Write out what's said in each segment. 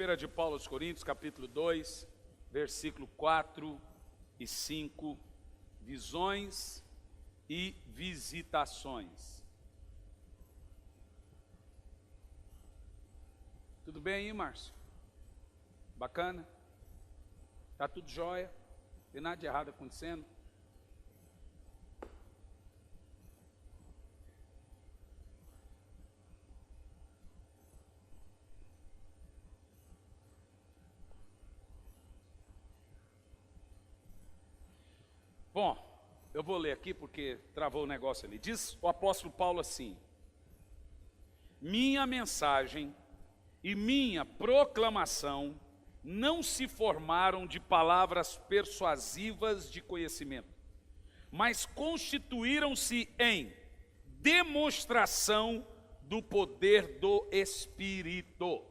1 de Paulo aos Coríntios, capítulo 2, versículo 4 e 5, visões e visitações. Tudo bem aí, Márcio? Bacana? Tá tudo jóia? Não tem nada de errado acontecendo? Bom, eu vou ler aqui porque travou o negócio ali. Diz o apóstolo Paulo assim: minha mensagem e minha proclamação não se formaram de palavras persuasivas de conhecimento, mas constituíram-se em demonstração do poder do Espírito,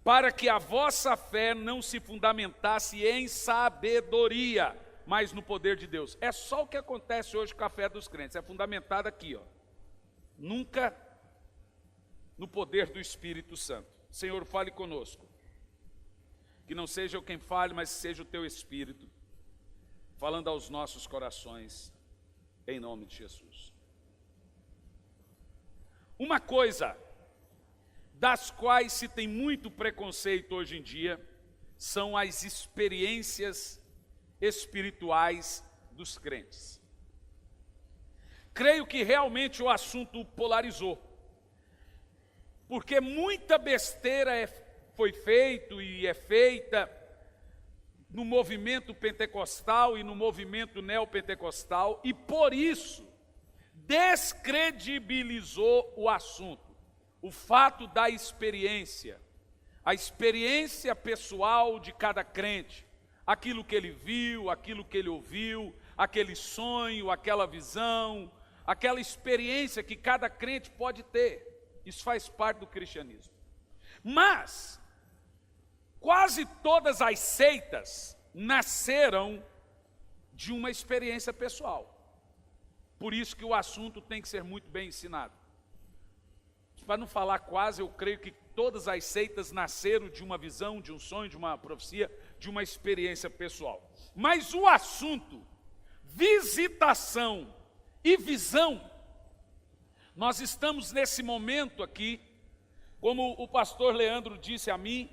para que a vossa fé não se fundamentasse em sabedoria, mas no poder de Deus. É só o que acontece hoje com a fé dos crentes, é fundamentado aqui, nunca no poder do Espírito Santo. Senhor, fale conosco, que não seja eu quem fale, mas seja o teu Espírito, falando aos nossos corações, em nome de Jesus. Uma coisa das quais se tem muito preconceito hoje em dia, são as experiências espirituais dos crentes. Creio que realmente o assunto polarizou, porque muita besteira foi feita e é feita no movimento pentecostal e no movimento neopentecostal, e por isso descredibilizou o assunto. O fato da experiência, a experiência pessoal de cada crente, aquilo que ele viu, aquilo que ele ouviu, aquele sonho, aquela visão, aquela experiência que cada crente pode ter. Isso faz parte do cristianismo. Mas quase todas as seitas nasceram de uma experiência pessoal. Por isso que o assunto tem que ser muito bem ensinado. Para não falar quase, eu creio que todas as seitas nasceram de uma visão, de um sonho, de uma profecia, de uma experiência pessoal. Mas o assunto, visitação e visão, nós estamos nesse momento aqui, como o pastor Leandro disse a mim,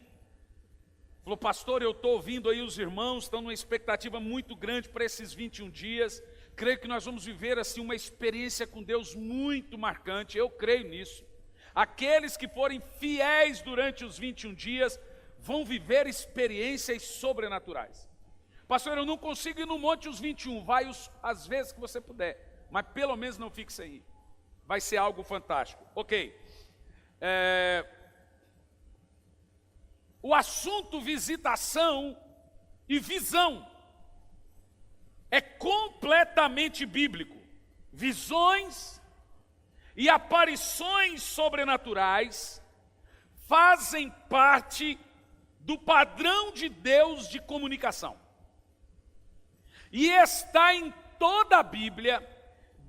falou: pastor, eu estou ouvindo aí os irmãos, estão numa expectativa muito grande para esses 21 dias, creio que nós vamos viver assim uma experiência com Deus muito marcante, eu creio nisso. Aqueles que forem fiéis durante os 21 dias vão viver experiências sobrenaturais. Pastor, eu não consigo ir no monte os 21, vai as vezes que você puder, mas pelo menos não fique sem ir. Vai ser algo fantástico. Ok. O assunto visitação e visão é completamente bíblico. Visões e aparições sobrenaturais fazem parte do padrão de Deus de comunicação. E está em toda a Bíblia,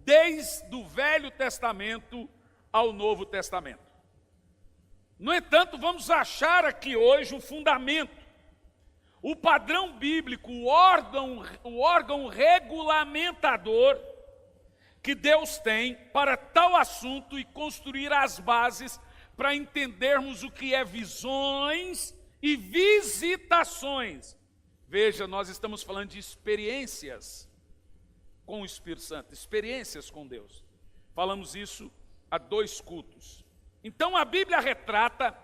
desde o Velho Testamento ao Novo Testamento. No entanto, vamos achar aqui hoje o fundamento, o padrão bíblico, o órgão regulamentador que Deus tem para tal assunto e construir as bases para entendermos o que é visões e visitações. Veja, nós estamos falando de experiências com o Espírito Santo, experiências com Deus. Falamos isso há 2 cultos. Então a Bíblia retrata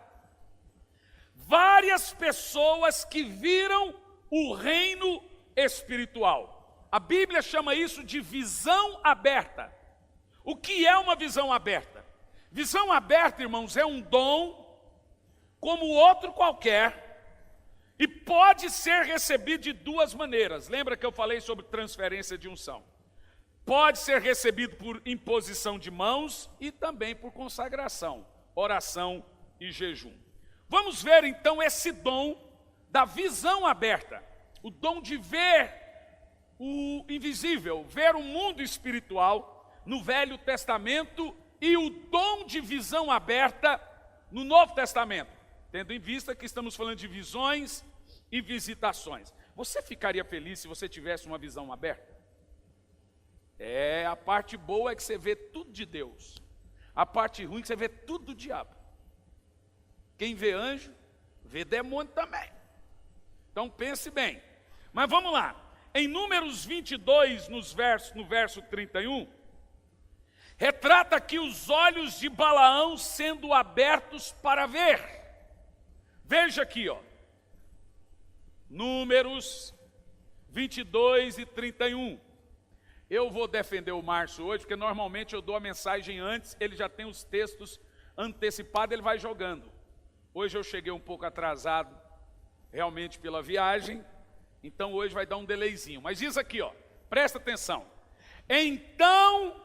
várias pessoas que viram o reino espiritual. A Bíblia chama isso de visão aberta. O que é uma visão aberta? Visão aberta, irmãos, é um dom como outro qualquer e pode ser recebido de 2 maneiras. Lembra que eu falei sobre transferência de unção? Pode ser recebido por imposição de mãos e também por consagração, oração e jejum. Vamos ver então esse dom da visão aberta, o dom de ver o invisível, ver o mundo espiritual no Velho Testamento e o dom de visão aberta no Novo Testamento. tendo em vista que estamos falando de visões e visitações. Você ficaria feliz se você tivesse uma visão aberta? A parte boa é que você vê tudo de Deus. A parte ruim é que você vê tudo do diabo. Quem vê anjo, vê demônio também. Então pense bem. Mas vamos lá. Em Números 22, no verso 31, retrata aqui os olhos de Balaão sendo abertos para ver. Veja aqui, ó. Números 22 e 31. Eu vou defender o Márcio hoje, porque normalmente eu dou a mensagem antes, ele já tem os textos antecipados, ele vai jogando. Hoje eu cheguei um pouco atrasado, realmente pela viagem, então hoje vai dar um delayzinho. Mas diz aqui, ó, presta atenção. Então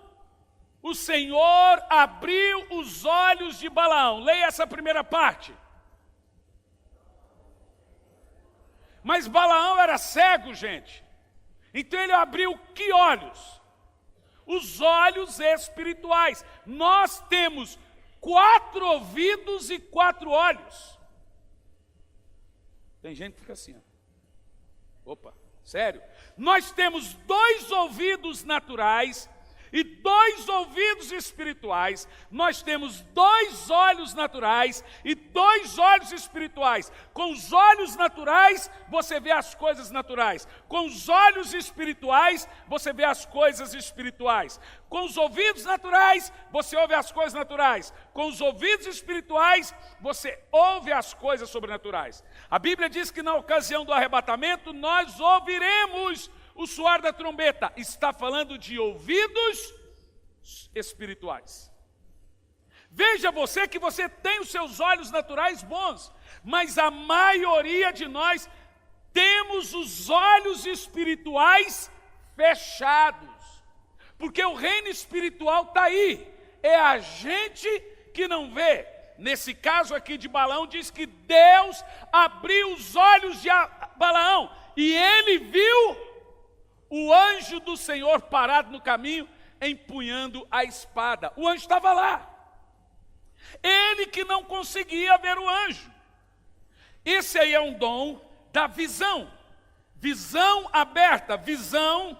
o Senhor abriu os olhos de Balaão. Leia essa primeira parte. Mas Balaão era cego, gente. Então ele abriu que olhos? Os olhos espirituais. Nós temos 4 ouvidos e 4 olhos. Tem gente que fica assim, ó. Opa, sério? Nós temos 2 ouvidos naturais e 2 ouvidos espirituais. Nós temos 2 olhos naturais e 2 olhos espirituais. Com os olhos naturais, você vê as coisas naturais. Com os olhos espirituais, você vê as coisas espirituais. Com os ouvidos naturais, você ouve as coisas naturais. Com os ouvidos espirituais, você ouve as coisas sobrenaturais. A Bíblia diz que na ocasião do arrebatamento, nós ouviremos o soar da trombeta. Está falando de ouvidos espirituais. Veja você que você tem os seus olhos naturais bons, mas a maioria de nós temos os olhos espirituais fechados. Porque o reino espiritual está aí. É a gente que não vê. Nesse caso aqui de Balaão, diz que Deus abriu os olhos de Balaão e ele viu o anjo do Senhor parado no caminho, empunhando a espada. O anjo estava lá. Ele que não conseguia ver o anjo. Esse aí é um dom da visão. Visão aberta. Visão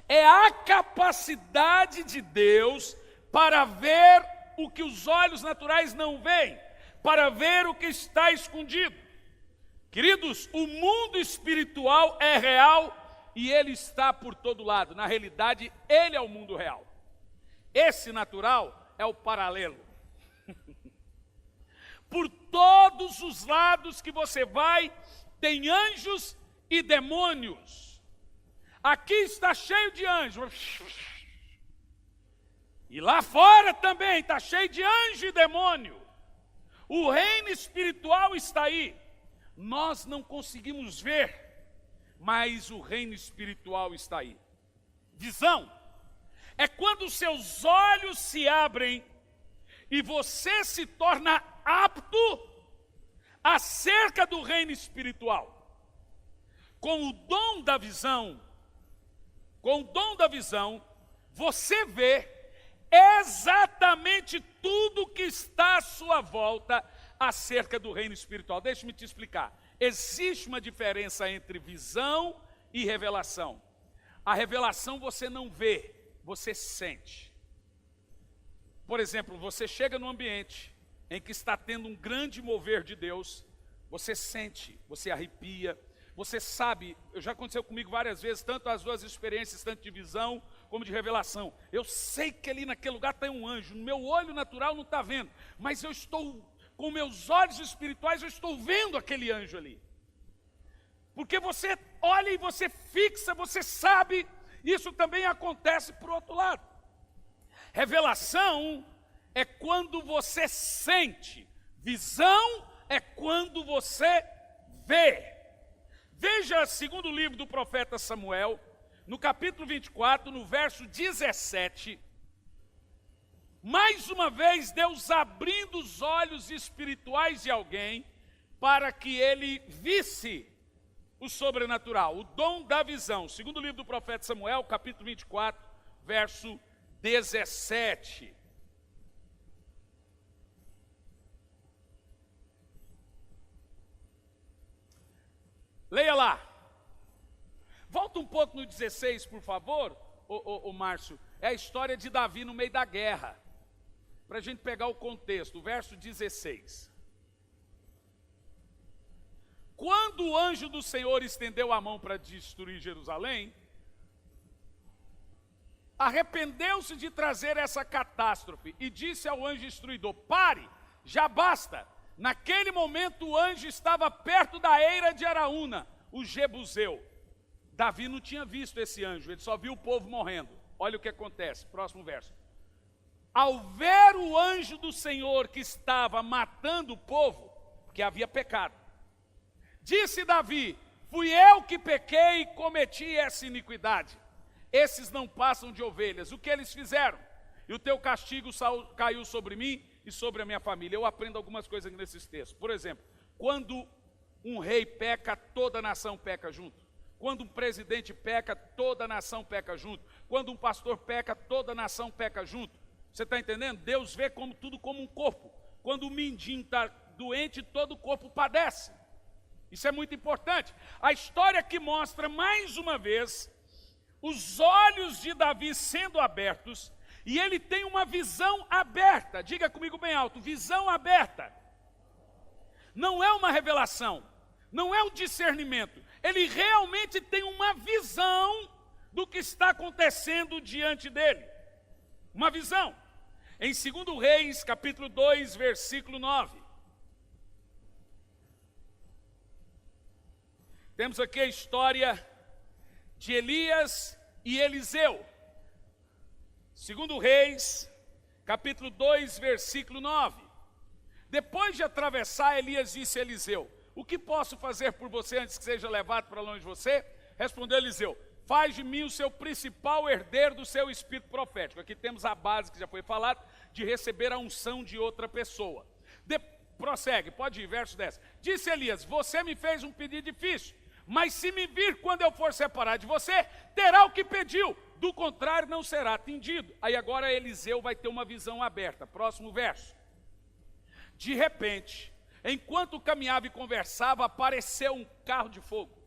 é a capacidade de Deus para ver o que os olhos naturais não veem, para ver o que está escondido. Queridos, o mundo espiritual é real e ele está por todo lado. Na realidade, ele é o mundo real. Esse natural é o paralelo. Por todos os lados que você vai, tem anjos e demônios. Aqui está cheio de anjos. E lá fora também está cheio de anjo e demônio. O reino espiritual está aí. Nós não conseguimos ver, mas o reino espiritual está aí. Visão é quando os seus olhos se abrem e você se torna apto acerca do reino espiritual. Com o dom da visão, você vê exatamente tudo que está à sua volta acerca do reino espiritual. Deixe-me te explicar. Existe uma diferença entre visão e revelação. A revelação você não vê, você sente. Por exemplo, você chega num ambiente em que está tendo um grande mover de Deus, você sente, você arrepia, você sabe, já aconteceu comigo várias vezes, tanto as 2 experiências, tanto de visão como de revelação. Eu sei que ali naquele lugar tem um anjo, no meu olho natural não está vendo, mas eu estou, com meus olhos espirituais, eu estou vendo aquele anjo ali. Porque você olha e você fixa, você sabe, isso também acontece por outro lado. Revelação é quando você sente, visão é quando você vê. Veja segundo livro do profeta Samuel, no capítulo 24, no verso 17, mais uma vez Deus abrindo os olhos espirituais de alguém para que ele visse o sobrenatural, o dom da visão. Segundo livro do profeta Samuel, capítulo 24, verso 17. Volta um pouco no 16, por favor, ô Márcio. É a história de Davi no meio da guerra. Para a gente pegar o contexto, o verso 16. Quando o anjo do Senhor estendeu a mão para destruir Jerusalém, arrependeu-se de trazer essa catástrofe e disse ao anjo instruidor: pare, já basta. Naquele momento o anjo estava perto da eira de Araúna, o Jebuseu. Davi não tinha visto esse anjo, ele só viu o povo morrendo. Olha o que acontece, próximo verso. Ao ver o anjo do Senhor que estava matando o povo, porque havia pecado, disse Davi: fui eu que pequei e cometi essa iniquidade. Esses não passam de ovelhas. O que eles fizeram? E o teu castigo caiu sobre mim e sobre a minha família. Eu aprendo algumas coisas aqui nesses textos. Por exemplo, quando um rei peca, toda a nação peca junto. Quando um presidente peca, toda a nação peca junto. Quando um pastor peca, toda a nação peca junto. Você está entendendo? Deus vê tudo como um corpo. Quando o mindinho está doente, todo o corpo padece. Isso é muito importante. A história que mostra, mais uma vez, os olhos de Davi sendo abertos, e ele tem uma visão aberta. Diga comigo bem alto: visão aberta. Não é uma revelação, não é um discernimento. Ele realmente tem uma visão do que está acontecendo diante dele. Uma visão. Em 2 Reis, capítulo 2, versículo 9. Temos aqui a história de Elias e Eliseu. 2 Reis, capítulo 2, versículo 9. Depois de atravessar, Elias disse a Eliseu: o que posso fazer por você antes que seja levado para longe de você? Respondeu Eliseu: faz de mim o seu principal herdeiro do seu espírito profético. Aqui temos a base que já foi falada, de receber a unção de outra pessoa. Prossegue, pode ir, verso 10. Disse Elias: você me fez um pedido difícil, mas se me vir quando eu for separar de você, terá o que pediu, do contrário não será atendido. Aí agora Eliseu vai ter uma visão aberta. Próximo verso. De repente, enquanto caminhava e conversava, apareceu um carro de fogo,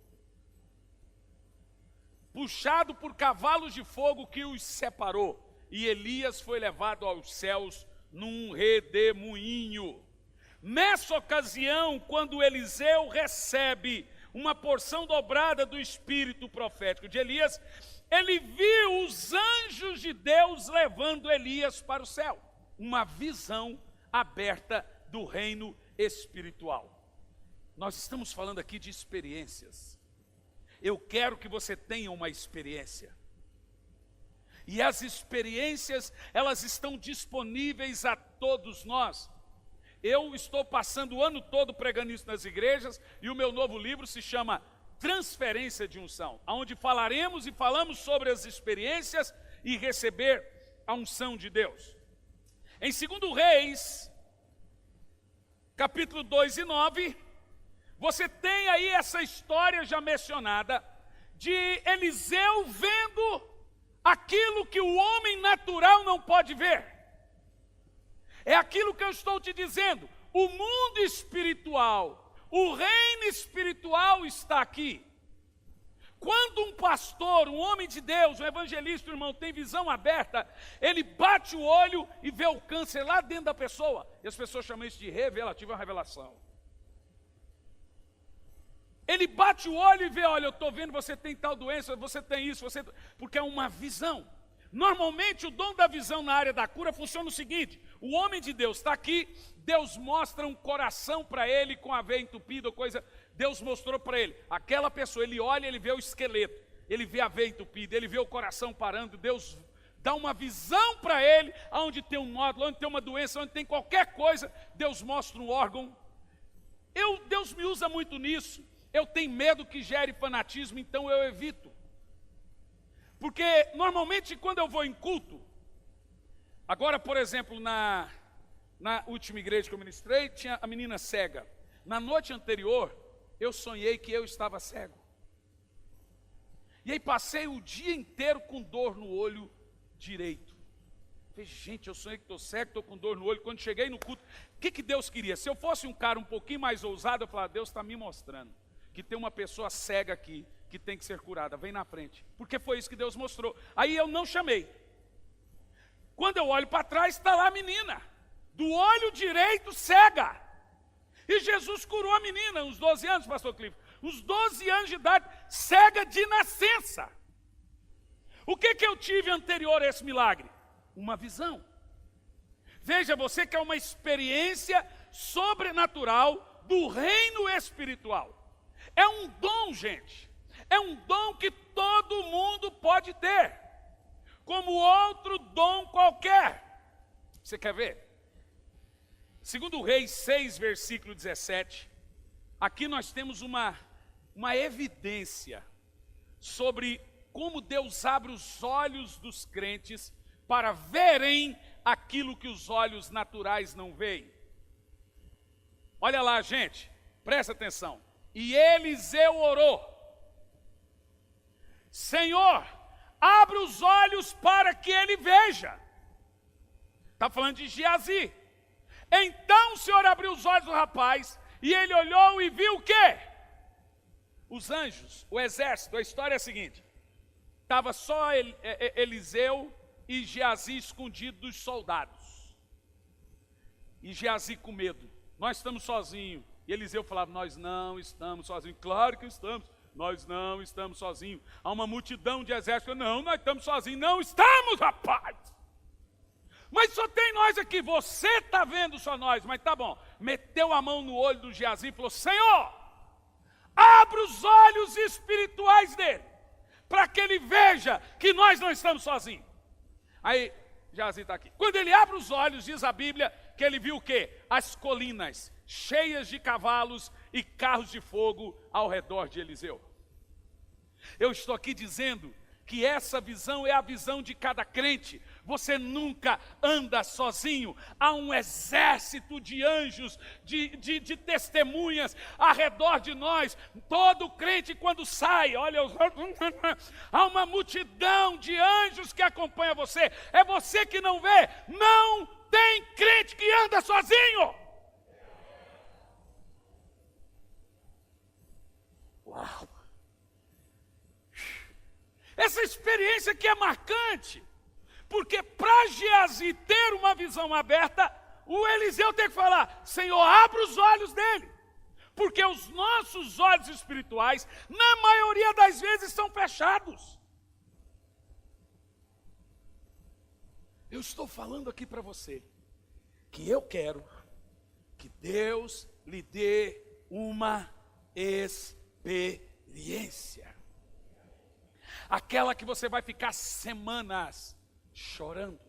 puxado por cavalos de fogo que os separou, e Elias foi levado aos céus num redemoinho. Nessa ocasião, quando Eliseu recebe uma porção dobrada do espírito profético de Elias, ele viu os anjos de Deus levando Elias para o céu. Uma visão aberta do reino espiritual. Nós estamos falando aqui de experiências. Eu quero que você tenha uma experiência. E as experiências, elas estão disponíveis a todos nós. Eu estou passando o ano todo pregando isso nas igrejas, e o meu novo livro se chama Transferência de Unção, onde falaremos e falamos sobre as experiências e receber a unção de Deus. Em 2 Reis, capítulo 2 e 9, você tem aí essa história já mencionada, de Eliseu vendo aquilo que o homem natural não pode ver. É aquilo que eu estou te dizendo. O mundo espiritual, o reino espiritual está aqui. Quando um pastor, um homem de Deus, um evangelista, irmão, tem visão aberta, ele bate o olho e vê o câncer lá dentro da pessoa. E as pessoas chamam isso de revelativo, é uma revelação. Ele bate o olho e vê: olha, eu estou vendo, você tem tal doença, você tem isso, porque é uma visão. Normalmente o dom da visão na área da cura funciona o seguinte: o homem de Deus está aqui, Deus mostra um coração para ele com a veia entupida ou coisa, Deus mostrou para ele, aquela pessoa, ele olha, ele vê o esqueleto, ele vê a veia entupida, ele vê o coração parando, Deus dá uma visão para ele, onde tem um nódulo, onde tem uma doença, onde tem qualquer coisa, Deus mostra um órgão. Deus me usa muito nisso. Eu tenho medo que gere fanatismo, então eu evito. Porque normalmente quando eu vou em culto, agora por exemplo na última igreja que eu ministrei, tinha a menina cega. Na noite anterior, eu sonhei que eu estava cego. E aí passei o dia inteiro com dor no olho direito. Falei: gente, eu sonhei que estou cego, estou com dor no olho. Quando cheguei no culto, o que Deus queria? Se eu fosse um cara um pouquinho mais ousado, eu falava: Deus está me mostrando que tem uma pessoa cega aqui, que tem que ser curada, vem na frente. Porque foi isso que Deus mostrou. Aí eu não chamei. Quando eu olho para trás, está lá a menina, do olho direito cega. E Jesus curou a menina, uns 12 anos, pastor Clive. Uns 12 anos de idade, cega de nascença. O que eu tive anterior a esse milagre? Uma visão. Veja, você quer uma experiência sobrenatural do reino espiritual. É um dom, gente. É um dom que todo mundo pode ter, como outro dom qualquer. Você quer ver? Segundo Reis 6, versículo 17, aqui nós temos uma evidência sobre como Deus abre os olhos dos crentes para verem aquilo que os olhos naturais não veem. Olha lá, gente, presta atenção. E Eliseu orou: Senhor, abre os olhos para que ele veja. Está falando de Geazi. Então o Senhor abriu os olhos do rapaz, e ele olhou e viu o quê? Os anjos, o exército. A história é a seguinte: estava só Eliseu e Geazi escondido dos soldados. E Geazi com medo. Nós estamos sozinhos. E Eliseu falava: nós não estamos sozinhos. Claro que estamos. Nós não estamos sozinhos. Há uma multidão de exército. Não, nós estamos sozinhos. Não estamos, rapaz. Mas só tem nós aqui. Você está vendo só nós. Mas tá bom. Meteu a mão no olho do Geazi e falou: Senhor, abra os olhos espirituais dele, para que ele veja que nós não estamos sozinhos. Aí, Geazi está aqui. Quando ele abre os olhos, diz a Bíblia, que ele viu o quê? As colinas cheias de cavalos e carros de fogo ao redor de Eliseu. Eu estou aqui dizendo que essa visão é a visão de cada crente. Você nunca anda sozinho. Há um exército de anjos, de testemunhas ao redor de nós. Todo crente quando sai, olha, há uma multidão de anjos que acompanha você. É você que não vê. Não tem crente que anda sozinho. Uau! Essa experiência aqui é marcante, porque para Geazi ter uma visão aberta, o Eliseu tem que falar: Senhor, abre os olhos dele, porque os nossos olhos espirituais, na maioria das vezes, são fechados. Eu estou falando aqui para você, que eu quero que Deus lhe dê uma experiência. Aquela que você vai ficar semanas chorando.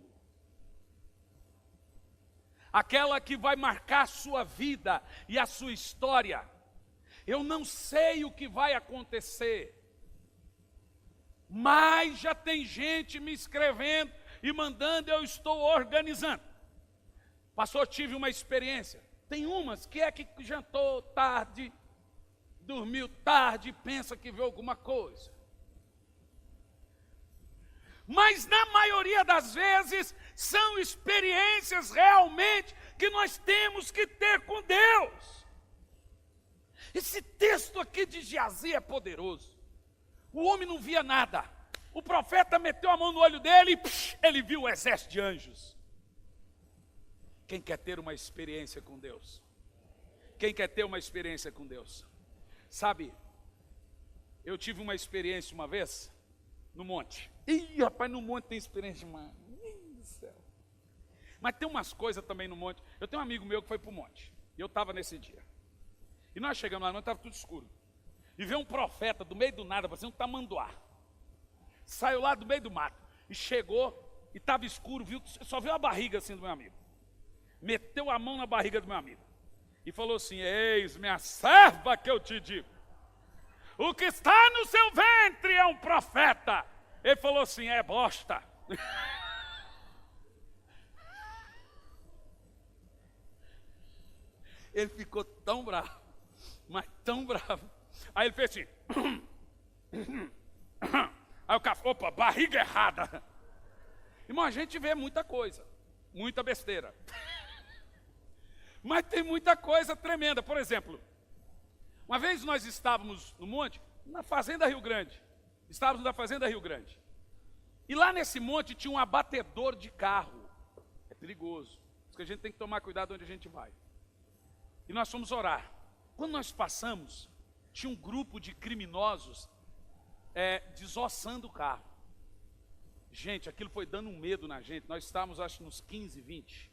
Aquela que vai marcar a sua vida e a sua história. Eu não sei o que vai acontecer, mas já tem gente me escrevendo e mandando, eu estou organizando. Pastor, tive uma experiência. Tem umas que é que jantou tarde, dormiu tarde, pensa que viu alguma coisa. Mas na maioria das vezes, são experiências realmente que nós temos que ter com Deus. Esse texto aqui de Geazi é poderoso. O homem não via nada. O profeta meteu a mão no olho dele e ele viu o exército de anjos. Quem quer ter uma experiência com Deus? Quem quer ter uma experiência com Deus? Sabe, eu tive uma experiência uma vez no monte. Ih, rapaz, no monte tem experiência demais. Meu Deus do céu. Mas tem umas coisas também no monte. Eu tenho um amigo meu que foi para o monte. E eu estava nesse dia. E nós chegamos lá, estava tudo escuro. E veio um profeta do meio do nada, parecendo um tamanduá. Saiu lá do meio do mato. E chegou, e estava escuro, só viu a barriga assim do meu amigo. Meteu a mão na barriga do meu amigo. E falou assim: eis minha serva que eu te digo. O que está no seu ventre é um profeta. Ele falou assim: é bosta. Ele ficou tão bravo, mas tão bravo. Aí ele fez assim. Aí o cara falou: opa, barriga errada. Irmão, a gente vê muita coisa, muita besteira. Mas tem muita coisa tremenda. Por exemplo, uma vez nós estávamos no monte, na Fazenda Rio Grande. Estávamos na Fazenda Rio Grande. E lá nesse monte tinha um abatedor de carro. É perigoso. Por isso que a gente tem que tomar cuidado onde a gente vai. E nós fomos orar. Quando nós passamos, tinha um grupo de criminosos desossando o carro. Gente, aquilo foi dando um medo na gente. Nós estávamos, acho, nos 15, 20.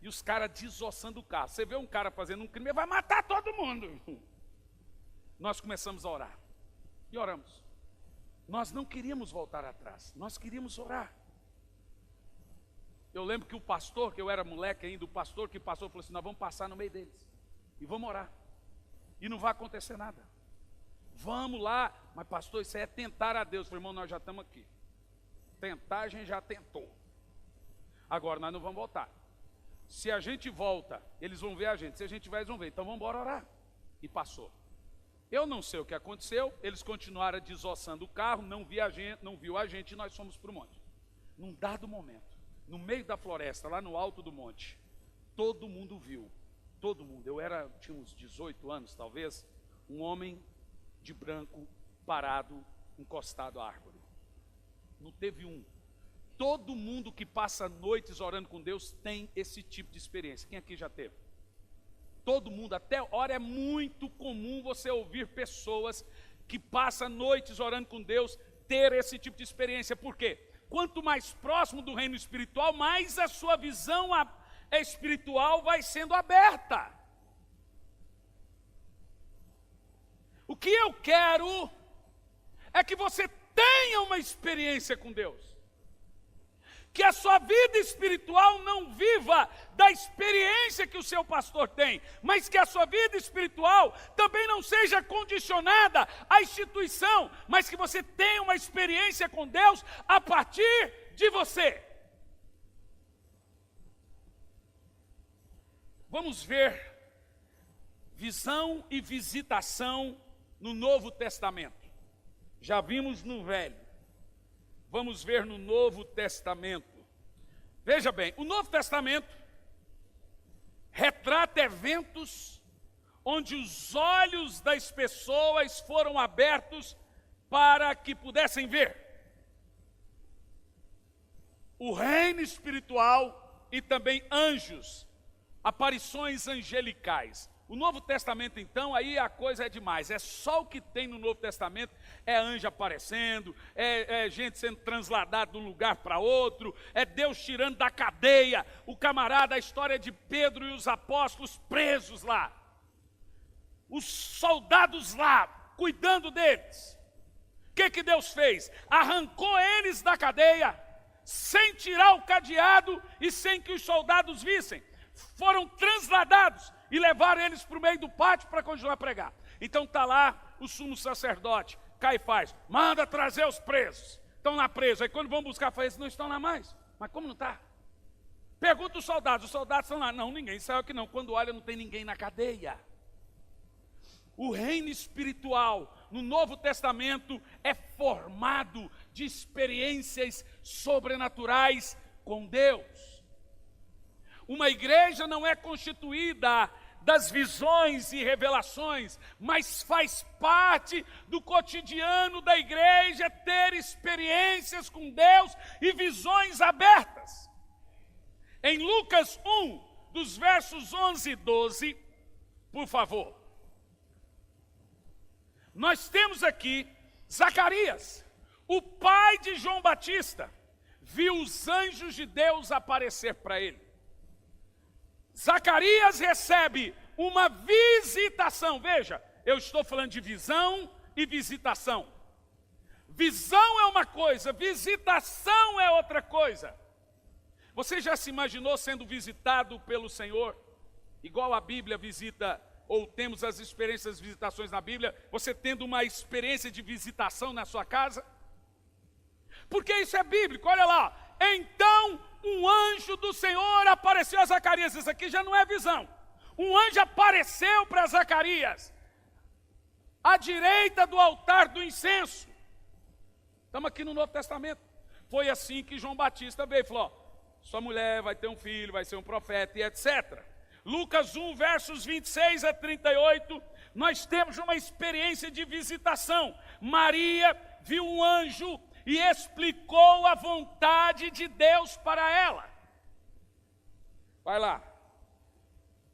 E os caras desossando o carro. Você vê um cara fazendo um crime, ele vai matar todo mundo. Nós começamos a orar. E oramos. Nós não queríamos voltar atrás. Nós queríamos orar. Eu lembro que o pastor, que eu era moleque ainda, o pastor que passou, falou assim, nós vamos passar no meio deles. E vamos orar. E não vai acontecer nada. Vamos lá. Mas pastor, isso é tentar a Deus. Eu falei, irmão, nós já estamos aqui. Tentar, a gente já tentou. Agora nós não vamos voltar. Se a gente volta, eles vão ver a gente. Se a gente vai, eles vão ver. Então vamos embora orar. E passou. Eu não sei o que aconteceu. Eles continuaram desossando o carro, não viu a gente e nós fomos para o monte. Num dado momento, no meio da floresta, lá no alto do monte, todo mundo viu. Todo mundo. Tinha uns 18 anos talvez, um homem de branco parado, encostado à árvore. Não teve um. Todo mundo que passa noites orando com Deus tem esse tipo de experiência. Quem aqui já teve? Todo mundo, até hora é muito comum você ouvir pessoas que passam noites orando com Deus ter esse tipo de experiência. Por quê? Quanto mais próximo do reino espiritual, mais a sua visão espiritual vai sendo aberta. O que eu quero é que você tenha uma experiência com Deus. Que a sua vida espiritual não viva da experiência que o seu pastor tem, mas que a sua vida espiritual também não seja condicionada à instituição, mas que você tenha uma experiência com Deus a partir de você. Vamos ver visão e visitação no Novo Testamento. Já vimos no Velho. Vamos ver no Novo Testamento. Veja bem, o Novo Testamento retrata eventos onde os olhos das pessoas foram abertos para que pudessem ver o reino espiritual e também anjos, aparições angelicais. O Novo Testamento, então, aí a coisa é demais. É só o que tem no Novo Testamento. É anjo aparecendo, é gente sendo transladada de um lugar para outro, é Deus tirando da cadeia o camarada, a história de Pedro e os apóstolos presos lá. Os soldados lá, cuidando deles. O que Deus fez? Arrancou eles da cadeia, sem tirar o cadeado e sem que os soldados vissem. Foram transladados e levaram eles para o meio do pátio para continuar a pregar. Então está lá o sumo sacerdote, Caifás, manda trazer os presos. Estão lá presos. Aí quando vão buscar, eles não estão lá mais. Mas como não está? Pergunta os soldados estão lá. Não, ninguém saiu aqui não. Quando olha, não tem ninguém na cadeia. O reino espiritual no Novo Testamento é formado de experiências sobrenaturais com Deus. Uma igreja não é constituída das visões e revelações, mas faz parte do cotidiano da igreja ter experiências com Deus e visões abertas. Em Lucas 1, dos versos 11 e 12, por favor. Nós temos aqui Zacarias, o pai de João Batista, viu os anjos de Deus aparecer para ele. Zacarias recebe uma visitação. Veja, eu estou falando de visão e visitação. Visão é uma coisa, visitação é outra coisa. Você já se imaginou sendo visitado pelo Senhor? Igual a Bíblia visita, ou temos as experiências de visitações na Bíblia, você tendo uma experiência de visitação na sua casa? Porque isso é bíblico, olha lá. Então, um anjo do Senhor apareceu a Zacarias. Isso aqui já não é visão. Um anjo apareceu para Zacarias, à direita do altar do incenso. Estamos aqui no Novo Testamento. Foi assim que João Batista veio e falou: ó, sua mulher vai ter um filho, vai ser um profeta e etc. Lucas 1, versos 26 a 38, nós temos uma experiência de visitação. Maria viu um anjo e explicou a vontade de Deus para ela. Vai lá.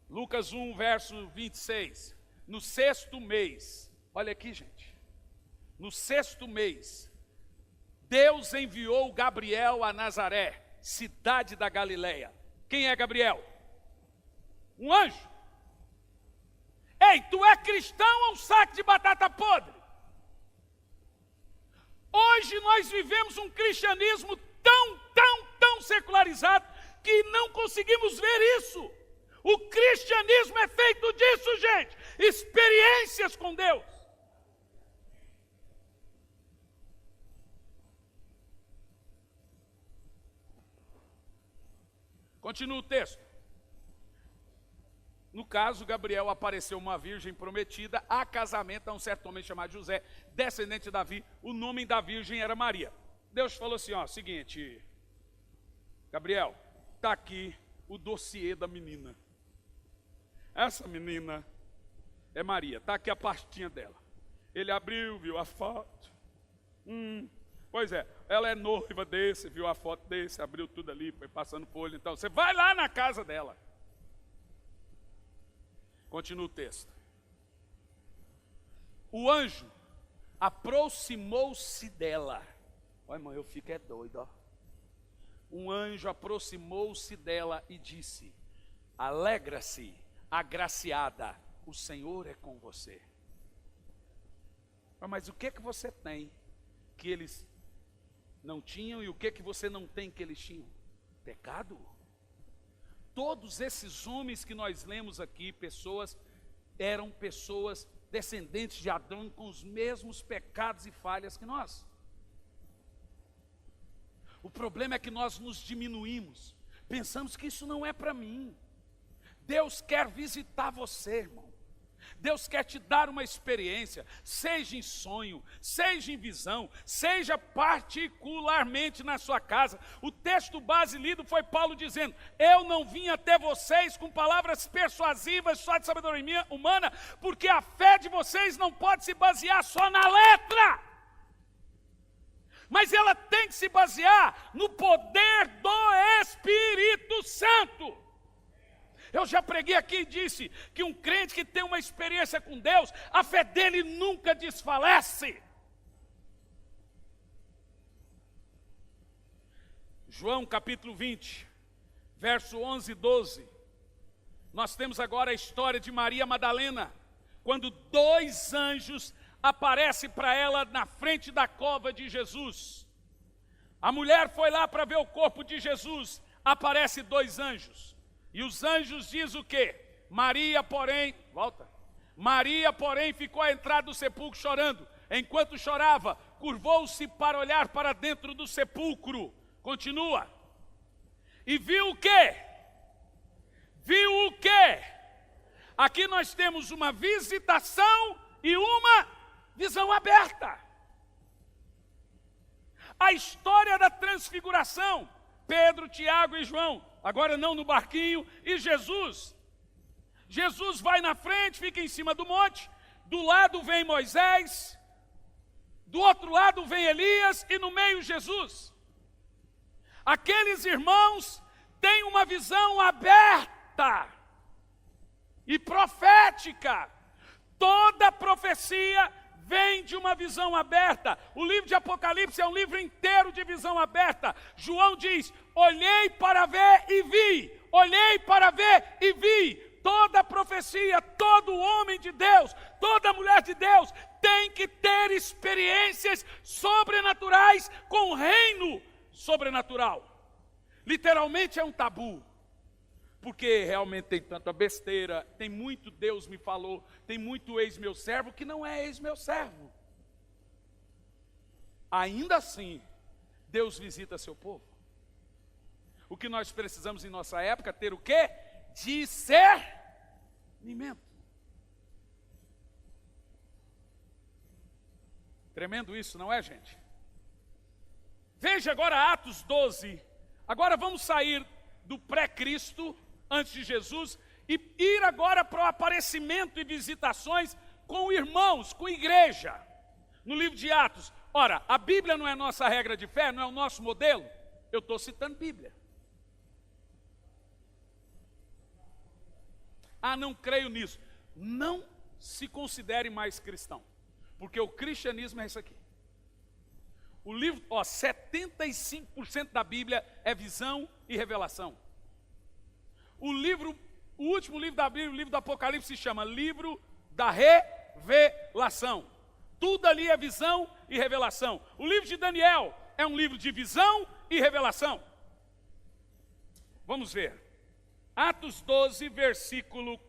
Lucas 1, verso 26. No 6º mês, olha aqui, gente. No 6º mês, Deus enviou Gabriel a Nazaré, cidade da Galileia. Quem é Gabriel? Um anjo. Ei, tu é cristão ou um saco de batata podre? Hoje nós vivemos um cristianismo tão secularizado que não conseguimos ver isso. O cristianismo é feito disso, gente. Experiências com Deus. Continua o texto. No caso, Gabriel apareceu uma virgem prometida a casamento a um certo homem chamado José, descendente de Davi. O nome da virgem era Maria. Deus falou assim, seguinte, Gabriel, está aqui o dossiê da menina. Essa menina é Maria, está aqui a pastinha dela. Ele abriu, viu a foto. Pois é, ela é noiva desse, viu a foto desse, abriu tudo ali, foi passando folha. Então, você vai lá na casa dela. Continua o texto. O anjo aproximou-se dela. Olha, irmão, eu fico doido, ó. Um anjo aproximou-se dela e disse: alegra-se, agraciada, o Senhor é com você. Mas o que você tem que eles não tinham e o que você não tem que eles tinham? Pecado. Todos esses homens que nós lemos aqui, eram pessoas descendentes de Adão com os mesmos pecados e falhas que nós. O problema é que nós nos diminuímos, pensamos que isso não é para mim. Deus quer visitar você, irmão. Deus quer te dar uma experiência, seja em sonho, seja em visão, seja particularmente na sua casa. O texto base lido foi Paulo dizendo: eu não vim até vocês com palavras persuasivas só de sabedoria humana, porque a fé de vocês não pode se basear só na letra, mas ela tem que se basear no poder do Espírito Santo. Eu já preguei aqui e disse que um crente que tem uma experiência com Deus, a fé dele nunca desfalece. João capítulo 20, verso 11 e 12. Nós temos agora a história de Maria Madalena, quando 2 anjos aparecem para ela na frente da cova de Jesus. A mulher foi lá para ver o corpo de Jesus, aparece 2 anjos. E os anjos dizem o quê? Maria, porém, ficou à entrada do sepulcro chorando. Enquanto chorava, curvou-se para olhar para dentro do sepulcro. Continua. E viu o quê? Viu o quê? Aqui nós temos uma visitação e uma visão aberta. A história da transfiguração. Pedro, Tiago e João, agora não no barquinho, e Jesus. Jesus vai na frente, fica em cima do monte, do lado vem Moisés, do outro lado vem Elias e no meio Jesus. Aqueles irmãos têm uma visão aberta e profética. Toda profecia vem de uma visão aberta. O livro de Apocalipse é um livro inteiro de visão aberta. João diz: olhei para ver e vi, olhei para ver e vi. Toda profecia, todo homem de Deus, toda mulher de Deus tem que ter experiências sobrenaturais com o reino sobrenatural. Literalmente é um tabu, porque realmente tem tanta besteira, tem muito Deus me falou, tem muito ex meu servo que não é ex meu servo. Ainda assim, Deus visita seu povo. O que nós precisamos em nossa época ter o quê? Discernimento. Tremendo isso, não é, gente? Veja agora Atos 12. Agora vamos sair do pré-Cristo, antes de Jesus, e ir agora para o aparecimento e visitações com irmãos, com igreja. No livro de Atos. Ora, a Bíblia não é nossa regra de fé, não é o nosso modelo? Eu estou citando Bíblia. Ah, não creio nisso. Não se considere mais cristão, porque o cristianismo é isso aqui. O livro, 75% da Bíblia é visão e revelação. O último livro da Bíblia, o livro do Apocalipse, se chama livro da revelação. Tudo ali é visão e revelação. O livro de Daniel é um livro de visão e revelação. Vamos ver. Atos 12, versículo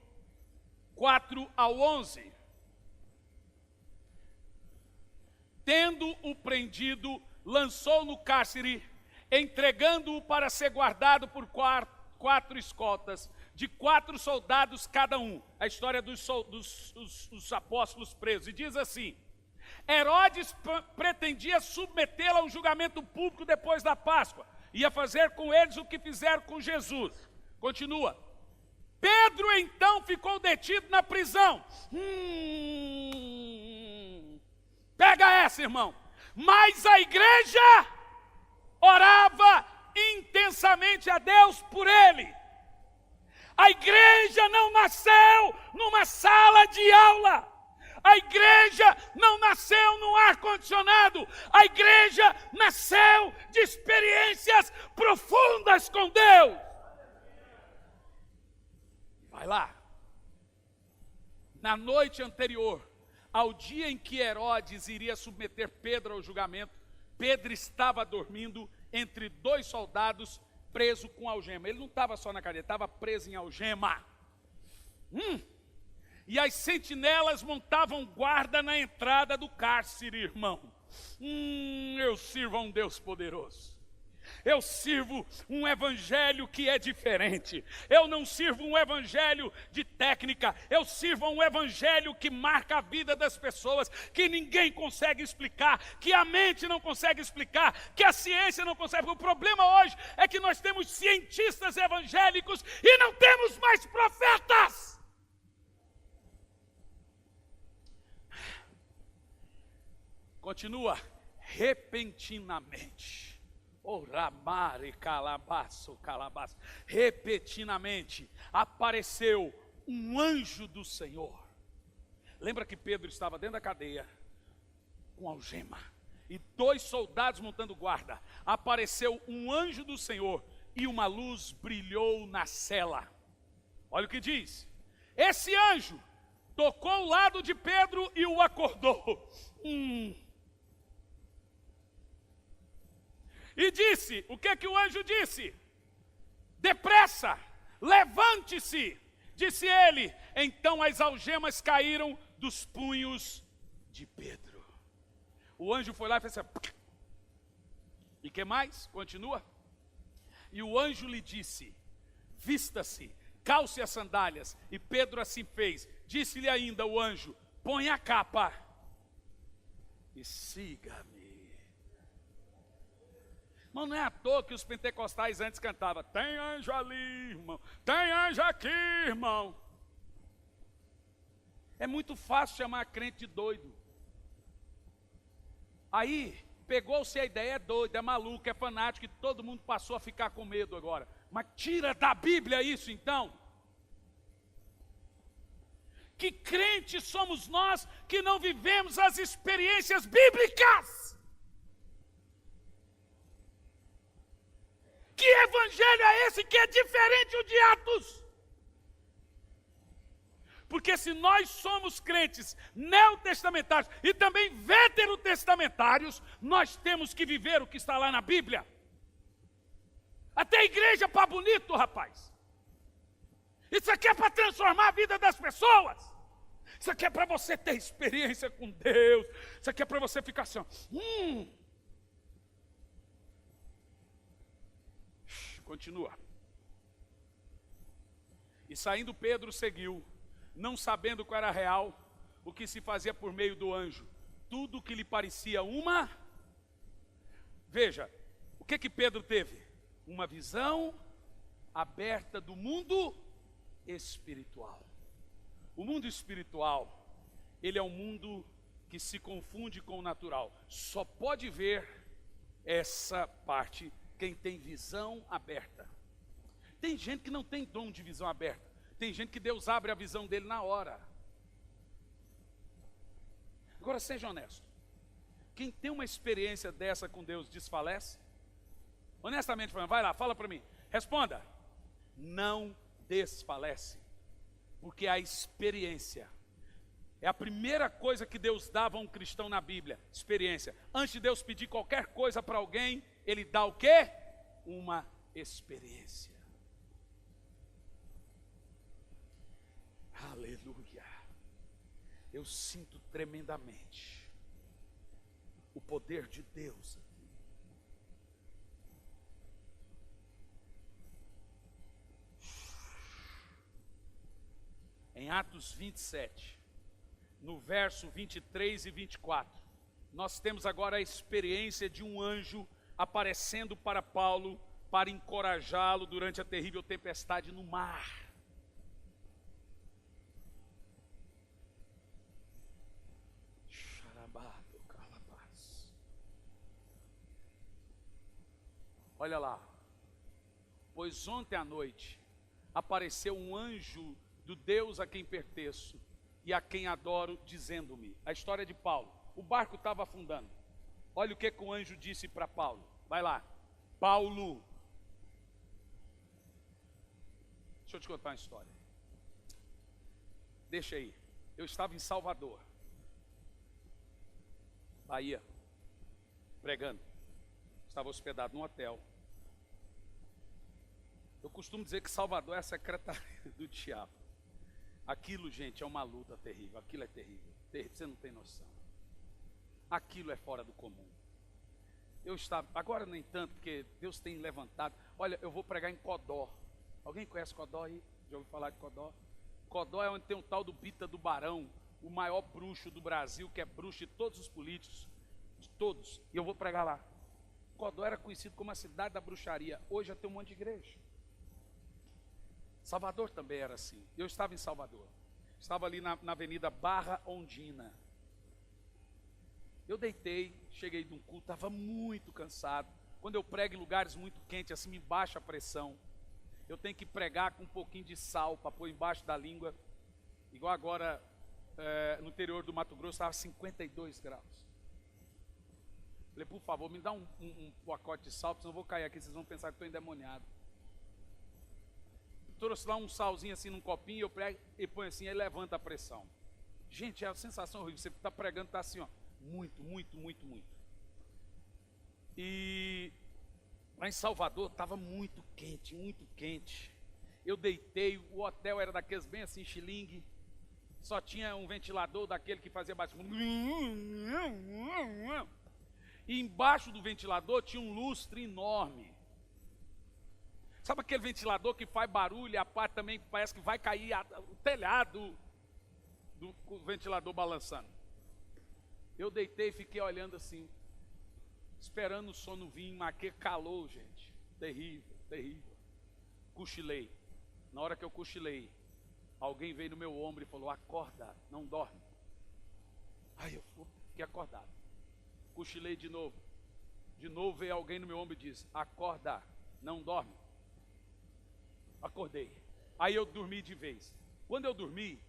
4 ao 11. Tendo-o prendido, lançou no cárcere, entregando-o para ser guardado por quatro escoltas, de 4 soldados cada um. A história dos apóstolos presos. E diz assim: Herodes pretendia submetê-lo a um julgamento público depois da Páscoa. Ia fazer com eles o que fizeram com Jesus. Continua. Pedro então ficou detido na prisão. Pega essa, irmão. Mas a igreja orava intensamente a Deus por ele. A igreja não nasceu numa sala de aula. A igreja não nasceu num ar-condicionado. A igreja nasceu de experiências profundas com Deus. Vai lá. Na noite anterior ao dia em que Herodes iria submeter Pedro ao julgamento, Pedro estava dormindo entre 2 soldados, preso com algema. Ele não estava só na cadeia, estava preso em algema. E as sentinelas montavam guarda na entrada do cárcere, irmão. Eu sirvo a um Deus poderoso. Eu sirvo um evangelho que é diferente. Eu não sirvo um evangelho de técnica. Eu sirvo um evangelho que marca a vida das pessoas, que ninguém consegue explicar, que a mente não consegue explicar, que a ciência não consegue. O problema hoje é que nós temos cientistas evangélicos e não temos mais profetas. Continua. Repentinamente. Repentinamente apareceu um anjo do Senhor. Lembra que Pedro estava dentro da cadeia com algema e 2 soldados montando guarda. Apareceu um anjo do Senhor e uma luz brilhou na cela. Olha o que diz. Esse anjo tocou o lado de Pedro e o acordou. E disse, o que o anjo disse? Depressa, levante-se, disse ele. Então as algemas caíram dos punhos de Pedro. O anjo foi lá e fez assim. E que mais? Continua. E o anjo lhe disse, vista-se, calce as sandálias. E Pedro assim fez. Disse-lhe ainda o anjo, põe a capa e siga-me. Mas não é à toa que os pentecostais antes cantavam, tem anjo ali, irmão, tem anjo aqui, irmão. É muito fácil chamar crente de doido. Aí, pegou-se a ideia, é doido, é maluco, é fanático, e todo mundo passou a ficar com medo agora. Mas tira da Bíblia isso então. Que crentes somos nós que não vivemos as experiências bíblicas? Que evangelho é esse que é diferente do de Atos? Porque se nós somos crentes neotestamentários e também veterotestamentários, nós temos que viver o que está lá na Bíblia. Até a igreja para bonito, rapaz. Isso aqui é para transformar a vida das pessoas. Isso aqui é para você ter experiência com Deus. Isso aqui é para você ficar assim, Continua. E saindo Pedro seguiu, não sabendo qual era real, o que se fazia por meio do anjo. Tudo que lhe parecia uma... Veja, o que Pedro teve? Uma visão aberta do mundo espiritual. O mundo espiritual, ele é um mundo que se confunde com o natural. Só pode ver essa parte quem tem visão aberta. Tem gente que não tem dom de visão aberta. Tem gente que Deus abre a visão dele na hora. Agora seja honesto. Quem tem uma experiência dessa com Deus desfalece? Honestamente, vai lá, fala para mim. Responda. Não desfalece. Porque a experiência é a primeira coisa que Deus dava a um cristão na Bíblia. Experiência. Antes de Deus pedir qualquer coisa para alguém, Ele dá o quê? Uma experiência. Aleluia. Eu sinto tremendamente o poder de Deus aqui. Em Atos 27, no verso 23 e 24, nós temos agora a experiência de um anjo aparecendo para Paulo para encorajá-lo durante a terrível tempestade no mar. Olha lá, pois ontem à noite apareceu um anjo do Deus a quem pertenço e a quem adoro, dizendo-me. A história de Paulo, o barco estava afundando. Olha o que o anjo disse para Paulo. Vai lá, Paulo. Deixa eu te contar uma história. Deixa aí. Eu estava em Salvador, Bahia, pregando. Estava hospedado num hotel. Eu costumo dizer que Salvador é a secretaria do diabo. Aquilo, gente, é uma luta terrível. Aquilo é terrível. Você não tem noção. Aquilo é fora do comum. Eu estava, agora nem tanto, porque Deus tem levantado. Olha, eu vou pregar em Codó. Alguém conhece Codó aí? Já ouviu falar de Codó? Codó é onde tem um tal do Bita do Barão, o maior bruxo do Brasil, que é bruxo de todos os políticos, de todos. E eu vou pregar lá. Codó era conhecido como a cidade da bruxaria. Hoje já tem um monte de igreja. Salvador também era assim. Eu estava em Salvador. Estava ali na avenida Barra Ondina. Eu deitei, cheguei de um culto, estava muito cansado. Quando eu prego em lugares muito quentes, assim me baixa a pressão. Eu tenho que pregar com um pouquinho de sal para pôr embaixo da língua. Igual agora, no interior do Mato Grosso, estava 52 graus. Falei, por favor, me dá um pacote de sal, senão eu vou cair aqui, vocês vão pensar que estou endemoniado. Trouxe lá um salzinho assim num copinho, eu prego e põe assim, aí levanta a pressão. Gente, é uma sensação horrível, você está pregando, está assim, ó, muito, muito, muito, muito. E lá em Salvador estava muito quente, muito quente. Eu deitei, o hotel era daqueles bem assim, xilingue, só tinha um ventilador daquele que fazia baixo. E embaixo do ventilador tinha um lustre enorme. Sabe aquele ventilador que faz barulho e a parte também parece que vai cair o telhado do ventilador balançando? Eu deitei e fiquei olhando assim, esperando o sono vir, mas que calor, gente. Terrível, terrível. Cochilei. Na hora que eu cochilei, alguém veio no meu ombro e falou, acorda, não dorme. Aí eu fiquei acordado. Cochilei de novo. De novo veio alguém no meu ombro e disse, acorda, não dorme. Acordei. Aí eu dormi de vez. Quando eu dormi,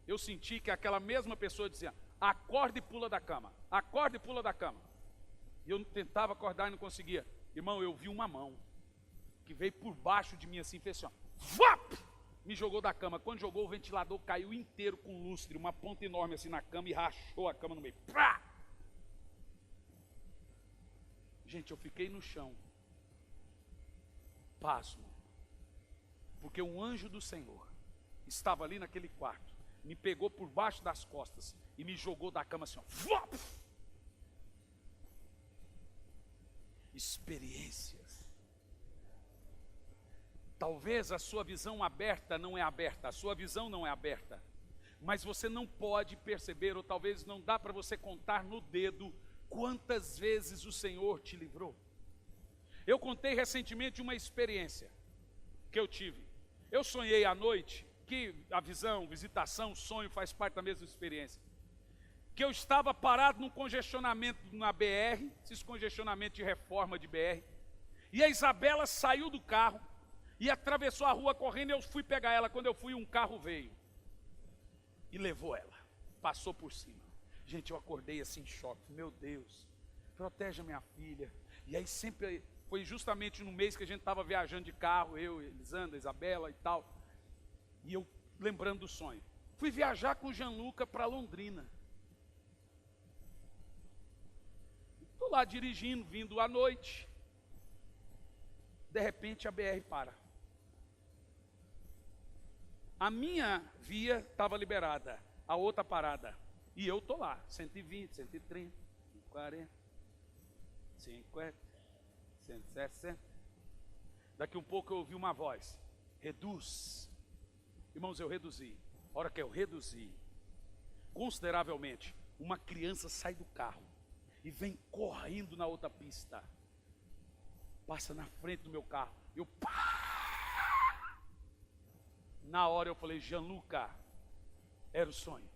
eu senti que aquela mesma pessoa dizia, acorda e pula da cama. Acorda e pula da cama. E eu tentava acordar e não conseguia. Irmão, eu vi uma mão que veio por baixo de mim assim, fez assim, ó, vap! Me jogou da cama. Quando jogou, o ventilador caiu inteiro com lustre, uma ponta enorme assim na cama e rachou a cama no meio. Prá! Gente, eu fiquei no chão, pasmo, porque um anjo do Senhor estava ali naquele quarto, me pegou por baixo das costas e me jogou da cama assim, ó, vop! Experiências. Talvez a sua visão aberta não é aberta, a sua visão não é aberta, mas você não pode perceber, ou talvez não dá para você contar no dedo, quantas vezes o Senhor te livrou. Eu contei recentemente uma experiência que eu tive. Eu sonhei à noite que a visão, visitação, sonho faz parte da mesma experiência. Que eu estava parado num congestionamento na BR, esses congestionamentos de reforma de BR, e a Isabela saiu do carro e atravessou a rua correndo, e eu fui pegar ela. Quando eu fui, um carro veio e levou ela, passou por cima. Gente, eu acordei assim em choque, meu Deus, protege a minha filha. E aí sempre, foi justamente no mês que a gente estava viajando de carro, eu, Elisandra, Isabela e tal, e eu lembrando do sonho. Fui viajar com o Gianluca para Londrina. Estou lá dirigindo, vindo à noite. De repente a BR para. A minha via estava liberada, a outra parada. E eu estou lá, 120, 130, 140, 50, 160. Daqui um pouco eu ouvi uma voz: reduz. Irmãos, eu reduzi. A hora que eu reduzi, consideravelmente, uma criança sai do carro e vem correndo na outra pista. Passa na frente do meu carro. Eu pá! Na hora eu falei: Gianluca, era o sonho.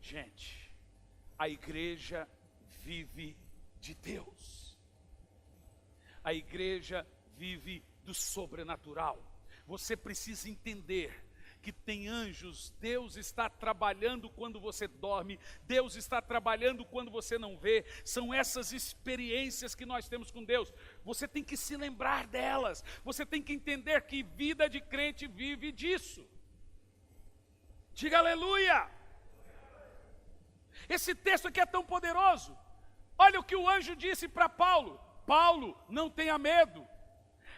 Gente, a igreja vive de Deus. A igreja vive do sobrenatural. Você precisa entender que tem anjos. Deus está trabalhando quando você dorme, Deus está trabalhando quando você não vê. São essas experiências que nós temos com Deus. Você tem que se lembrar delas. Você tem que entender que vida de crente vive disso. Diga aleluia. Esse texto aqui é tão poderoso. Olha o que o anjo disse para Paulo: Paulo, não tenha medo.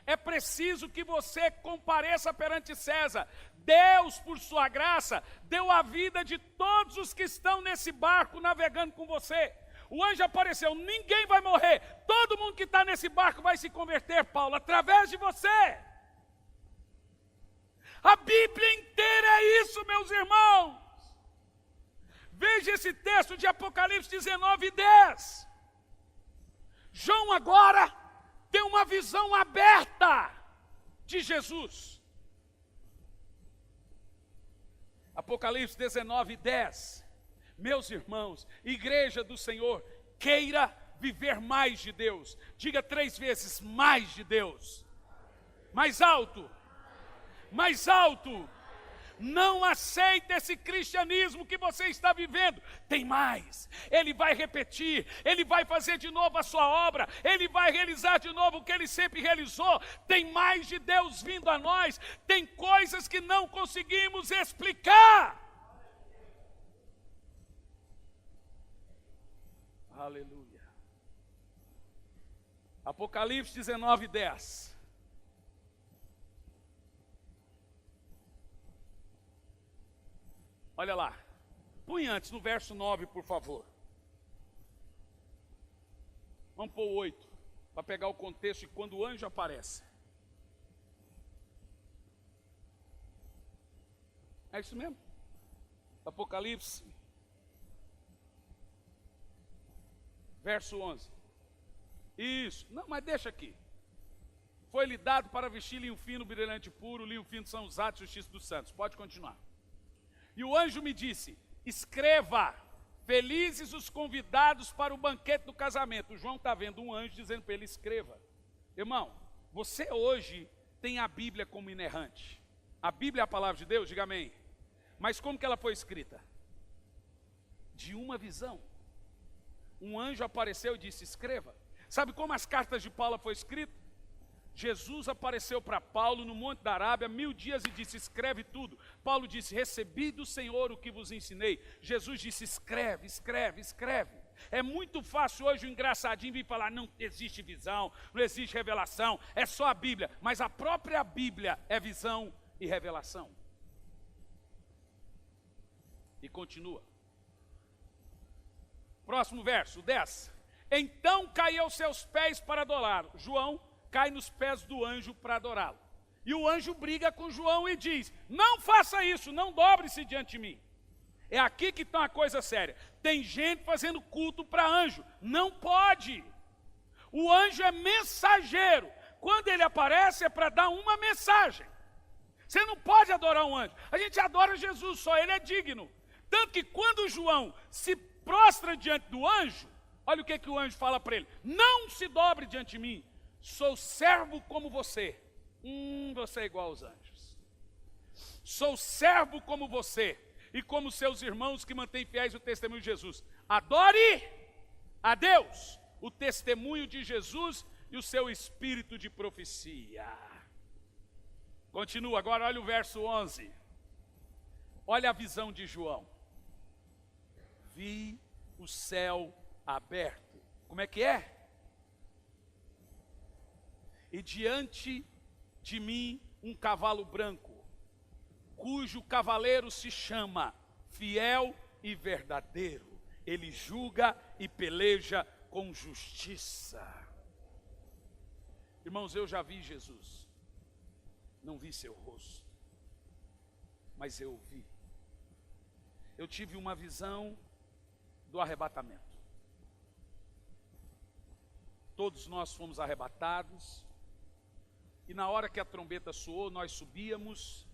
É preciso que você compareça perante César. Deus, por sua graça, deu a vida de todos os que estão nesse barco navegando com você. O anjo apareceu: ninguém vai morrer. Todo mundo que está nesse barco vai se converter, Paulo, através de você. A Bíblia inteira é isso, meus irmãos. Veja esse texto de Apocalipse 19:10. João agora tem uma visão aberta de Jesus. Apocalipse 19:10. Meus irmãos, igreja do Senhor, queira viver mais de Deus. Diga 3 vezes: mais de Deus. Mais alto. Mais alto. Não aceita esse cristianismo que você está vivendo. Tem mais. Ele vai repetir. Ele vai fazer de novo a sua obra. Ele vai realizar de novo o que ele sempre realizou. Tem mais de Deus vindo a nós. Tem coisas que não conseguimos explicar. Aleluia. Apocalipse 19:10. Olha lá, põe antes, no verso 9, por favor. Vamos pôr o 8, para pegar o contexto de quando o anjo aparece. É isso mesmo? Apocalipse, verso 11. Isso, não, mas deixa aqui. Foi-lhe dado para vestir linho fino, brilhante puro, linho fino são os atos de justiça dos santos. Pode continuar. E o anjo me disse: escreva, felizes os convidados para o banquete do casamento. O João está vendo um anjo dizendo para ele: escreva. Irmão, você hoje tem a Bíblia como inerrante. A Bíblia é a palavra de Deus, diga amém. Mas como que ela foi escrita? De uma visão. Um anjo apareceu e disse: escreva. Sabe como as cartas de Paulo foram escritas? Jesus apareceu para Paulo no Monte da Arábia 1000 dias e disse: escreve tudo. Paulo disse: recebi do Senhor o que vos ensinei. Jesus disse: escreve, escreve, escreve. É muito fácil hoje o engraçadinho vir falar: não existe visão, não existe revelação, é só a Bíblia. Mas a própria Bíblia é visão e revelação. E continua. Próximo verso, 10. Então caiu aos seus pés para adorá-lo. João cai nos pés do anjo para adorá-lo. E o anjo briga com João e diz: não faça isso, não dobre-se diante de mim. É aqui que está uma coisa séria. Tem gente fazendo culto para anjo. Não pode. O anjo é mensageiro. quando ele aparece é para dar uma mensagem. Você não pode adorar um anjo. A gente adora Jesus, só ele é digno. Tanto que quando João se prostra diante do anjo, olha o que o anjo fala para ele: não se dobre diante de mim, sou servo como você. Você é igual aos anjos. Sou servo como você e como seus irmãos que mantêm fiéis o testemunho de Jesus. Adore a Deus, o testemunho de Jesus e o seu espírito de profecia. Continua, agora olha o verso 11. Olha a visão de João. Vi o céu aberto. Como é que é? E diante de mim um cavalo branco, cujo cavaleiro se chama Fiel e Verdadeiro. Ele julga e peleja com justiça. Irmãos, eu já vi Jesus. Não vi seu rosto, mas eu vi. Eu tive uma visão do arrebatamento. Todos nós fomos arrebatados, e na hora que a trombeta soou, nós subíamos,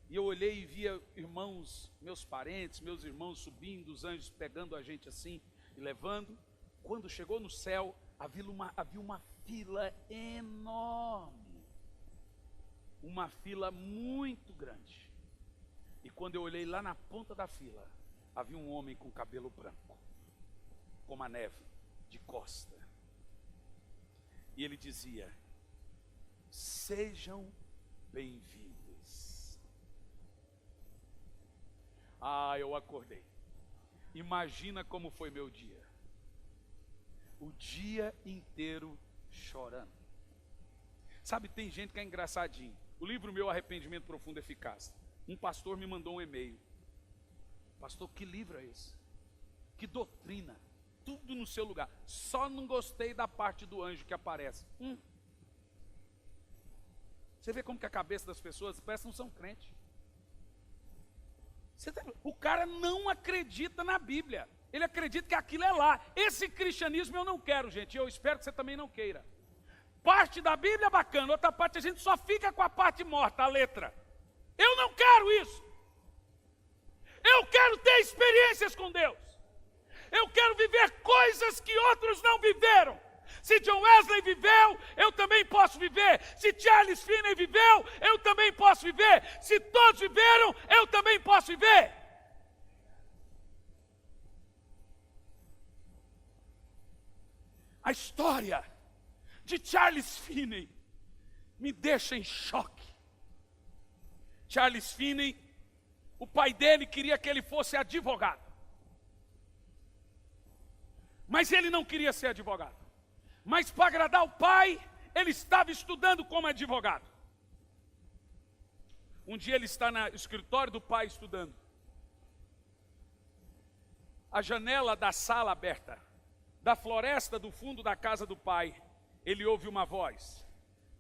e eu olhei e via irmãos, meus parentes, meus irmãos subindo, os anjos pegando a gente assim e levando. Quando chegou no céu, havia uma fila enorme. Uma fila muito grande. E quando eu olhei lá na ponta da fila, havia um homem com cabelo branco, como a neve, de costa. E ele dizia: sejam bem-vindos. Eu acordei. Imagina como foi meu dia. O dia inteiro chorando. Sabe, tem gente que é engraçadinho. O livro meu, Arrependimento Profundo e Eficaz. Um pastor me mandou um e-mail. Pastor, que livro é esse? Que doutrina. Tudo no seu lugar. Só não gostei da parte do anjo que aparece. Você vê como que a cabeça das pessoas parece que não são crentes. O cara não acredita na Bíblia. Ele acredita que aquilo é lá. Esse cristianismo eu não quero, gente. Eu espero que você também não queira. Parte da Bíblia é bacana, outra parte a gente só fica com a parte morta, a letra. Eu não quero isso. Eu quero ter experiências com Deus. Eu quero viver coisas que outros não viveram. Se John Wesley viveu, eu também posso viver. Se Charles Finney viveu, eu também posso viver. Se todos viveram, eu também posso viver. A história de Charles Finney me deixa em choque. Charles Finney, o pai dele queria que ele fosse advogado. Mas ele não queria ser advogado. Mas para agradar o pai, ele estava estudando como advogado. Um dia ele está no escritório do pai estudando. A janela da sala aberta, da floresta do fundo da casa do pai, ele ouve uma voz: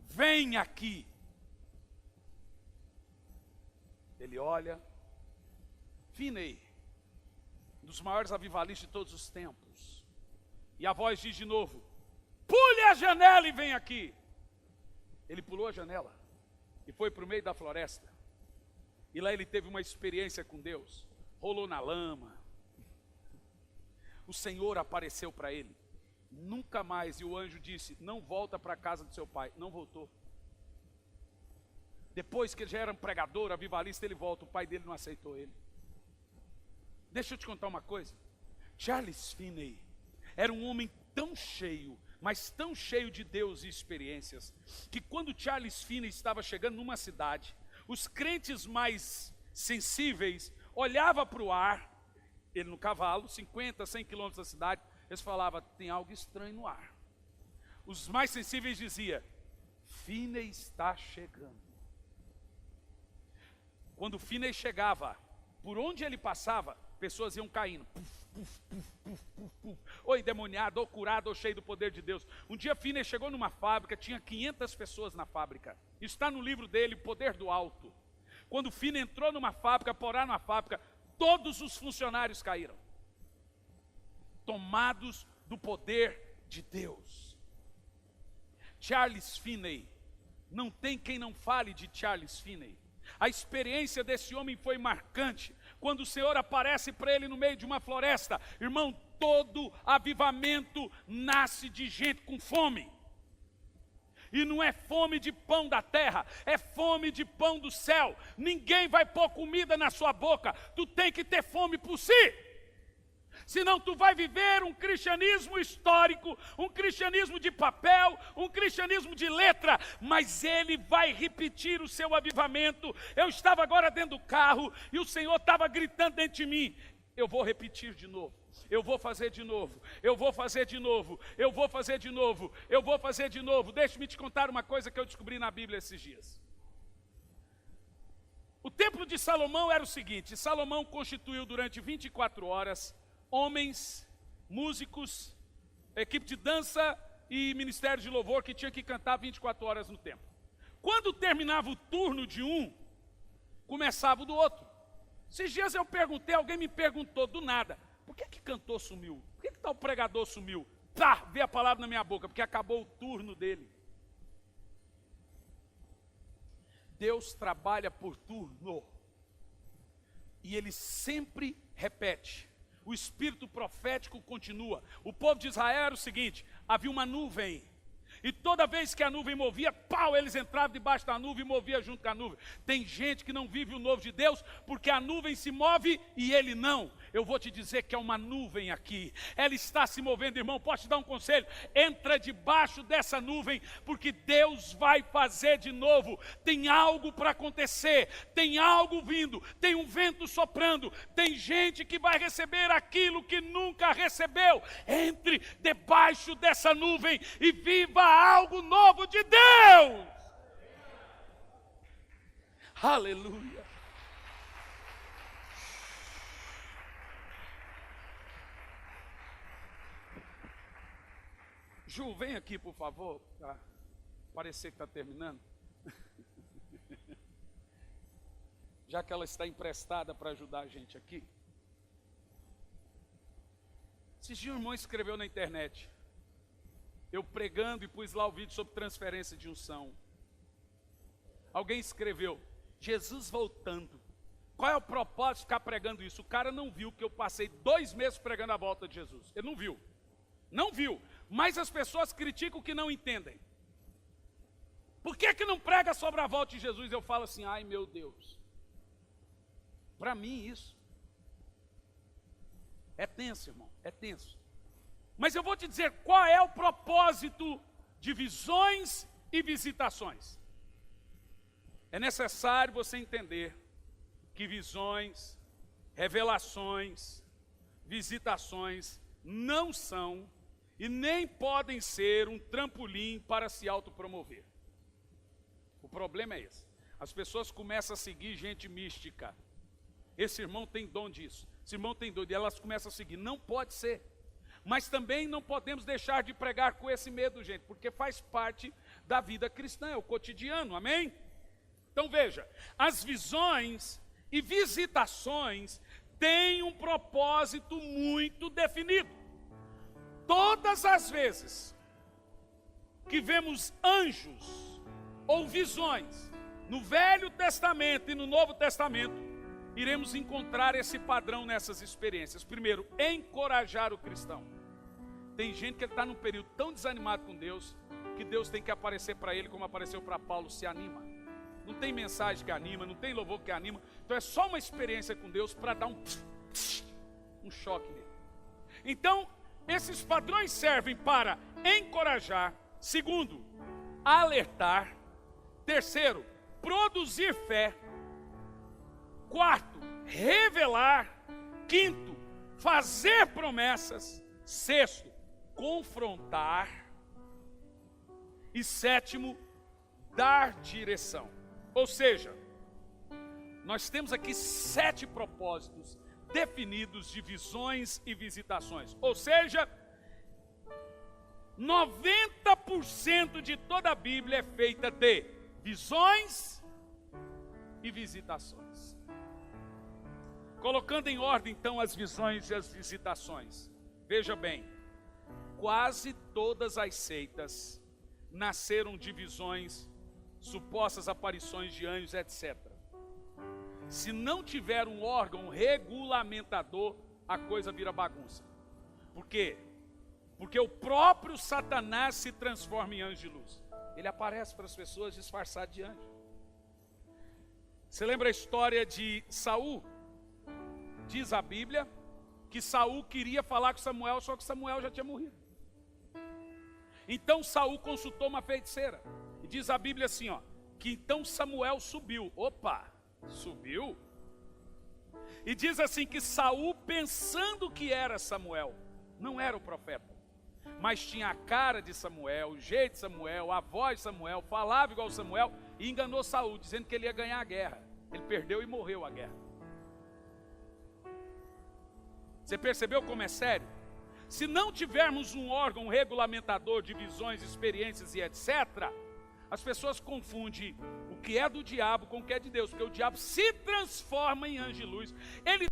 vem aqui. Ele olha. Finney, um dos maiores avivalistas de todos os tempos. E a voz diz de novo: pule a janela e vem aqui. Ele pulou a janela e foi para o meio da floresta. E lá ele teve uma experiência com Deus. Rolou na lama. O Senhor apareceu para ele. Nunca mais. E o anjo disse: não volta para a casa do seu pai. Não voltou. Depois que ele já era um pregador, avivalista, ele volta. O pai dele não aceitou ele. Deixa eu te contar uma coisa. Charles Finney era um homem tão cheio, mas tão cheio de Deus e experiências, que quando Charles Finney estava chegando numa cidade, os crentes mais sensíveis olhavam para o ar, ele no cavalo, 50, 100 quilômetros da cidade, eles falavam: tem algo estranho no ar. Os mais sensíveis diziam: Finney está chegando. Quando Finney chegava, por onde ele passava, pessoas iam caindo. Puf, puf, puf, puf, puf, puf. Ou endemoniado, ou curado, ou cheio do poder de Deus. Um dia Finney chegou numa fábrica, tinha 500 pessoas na fábrica. Isso está no livro dele, Poder do Alto. Quando Finney entrou numa fábrica, para orar numa fábrica, todos os funcionários caíram. Tomados do poder de Deus. Charles Finney. Não tem quem não fale de Charles Finney. A experiência desse homem foi marcante. Quando o Senhor aparece para ele no meio de uma floresta, irmão, todo avivamento nasce de gente com fome. E não é fome de pão da terra, é fome de pão do céu. Ninguém vai pôr comida na sua boca, tu tem que ter fome por si. Senão tu vai viver um cristianismo histórico, um cristianismo de papel, um cristianismo de letra, mas ele vai repetir o seu avivamento. Eu estava agora dentro do carro e o Senhor estava gritando dentro de mim, eu vou repetir de novo, eu vou fazer de novo, eu vou fazer de novo, eu vou fazer de novo, eu vou fazer de novo. Deixe-me te contar uma coisa que eu descobri na Bíblia esses dias. O templo de Salomão era o seguinte: Salomão constituiu durante 24 horas homens, músicos, equipe de dança e ministério de louvor que tinha que cantar 24 horas no templo. Quando terminava o turno de um, começava o do outro. Esses dias eu perguntei, alguém me perguntou do nada, por que cantor sumiu? Por que tal pregador sumiu? Veio a palavra na minha boca, porque acabou o turno dele. Deus trabalha por turno. E Ele sempre repete. O espírito profético continua. O povo de Israel era o seguinte: havia uma nuvem. E toda vez que a nuvem movia, eles entravam debaixo da nuvem e moviam junto com a nuvem. Tem gente que não vive o novo de Deus porque a nuvem se move e ele não. Eu vou te dizer que é uma nuvem aqui. Ela está se movendo, irmão. Posso te dar um conselho? Entra debaixo dessa nuvem, porque Deus vai fazer de novo. Tem algo para acontecer. Tem algo vindo. Tem um vento soprando. Tem gente que vai receber aquilo que nunca recebeu. Entre debaixo dessa nuvem e viva algo novo de Deus. Aleluia. Ju, vem aqui, por favor, para parecer que está terminando. Já que ela está emprestada para ajudar a gente aqui. Esses dias um irmão escreveu na internet, eu pregando e pus lá o vídeo sobre transferência de unção. Alguém escreveu, Jesus voltando. Qual é o propósito de ficar pregando isso? O cara não viu que eu passei 2 meses pregando a volta de Jesus. Ele não viu. Não viu. Mas as pessoas criticam o que não entendem. Por que não prega sobre a volta de Jesus? Eu falo assim, ai meu Deus. Para mim isso é tenso, irmão. É tenso. Mas eu vou te dizer qual é o propósito de visões e visitações. É necessário você entender que visões, revelações, visitações não são e nem podem ser um trampolim para se autopromover. O problema é esse. As pessoas começam a seguir gente mística. Esse irmão tem dom disso. Esse irmão tem dom, e elas começam a seguir. Não pode ser. Mas também não podemos deixar de pregar com esse medo, gente, porque faz parte da vida cristã, é o cotidiano, amém? Então veja, as visões e visitações têm um propósito muito definido. Todas as vezes que vemos anjos ou visões no Velho Testamento e no Novo Testamento, iremos encontrar esse padrão nessas experiências. Primeiro, encorajar o cristão. Tem gente que está num período tão desanimado com Deus, que Deus tem que aparecer para ele como apareceu para Paulo, se anima. Não tem mensagem que anima, não tem louvor que anima. Então é só uma experiência com Deus para dar um choque nele. Então, esses padrões servem para encorajar. Segundo, alertar. Terceiro, produzir fé. Quarto, revelar. Quinto, fazer promessas. Sexto, confrontar. E sétimo, dar direção. Ou seja, nós temos aqui 7 propósitos definidos de visões e visitações. Ou seja, 90% de toda a Bíblia é feita de visões e visitações. Colocando em ordem então as visões e as visitações. Veja bem, quase todas as seitas nasceram divisões, supostas aparições de anjos, etc. Se não tiver um órgão regulamentador, a coisa vira bagunça. Por quê? Porque o próprio Satanás se transforma em anjo de luz. Ele aparece para as pessoas disfarçado de anjo. Você lembra a história de Saul? Diz a Bíblia que Saul queria falar com Samuel, só que Samuel já tinha morrido. Então Saul consultou uma feiticeira. E diz a Bíblia assim, ó, que então Samuel subiu. Opa, subiu? E diz assim que Saul, pensando que era Samuel, não era o profeta, mas tinha a cara de Samuel, o jeito de Samuel, a voz de Samuel, falava igual Samuel, e enganou Saul, dizendo que ele ia ganhar a guerra. Ele perdeu e morreu a guerra. Você percebeu como é sério? Se não tivermos um órgão regulamentador de visões, experiências e etc., as pessoas confundem o que é do diabo com o que é de Deus, porque o diabo se transforma em anjo de luz. Ele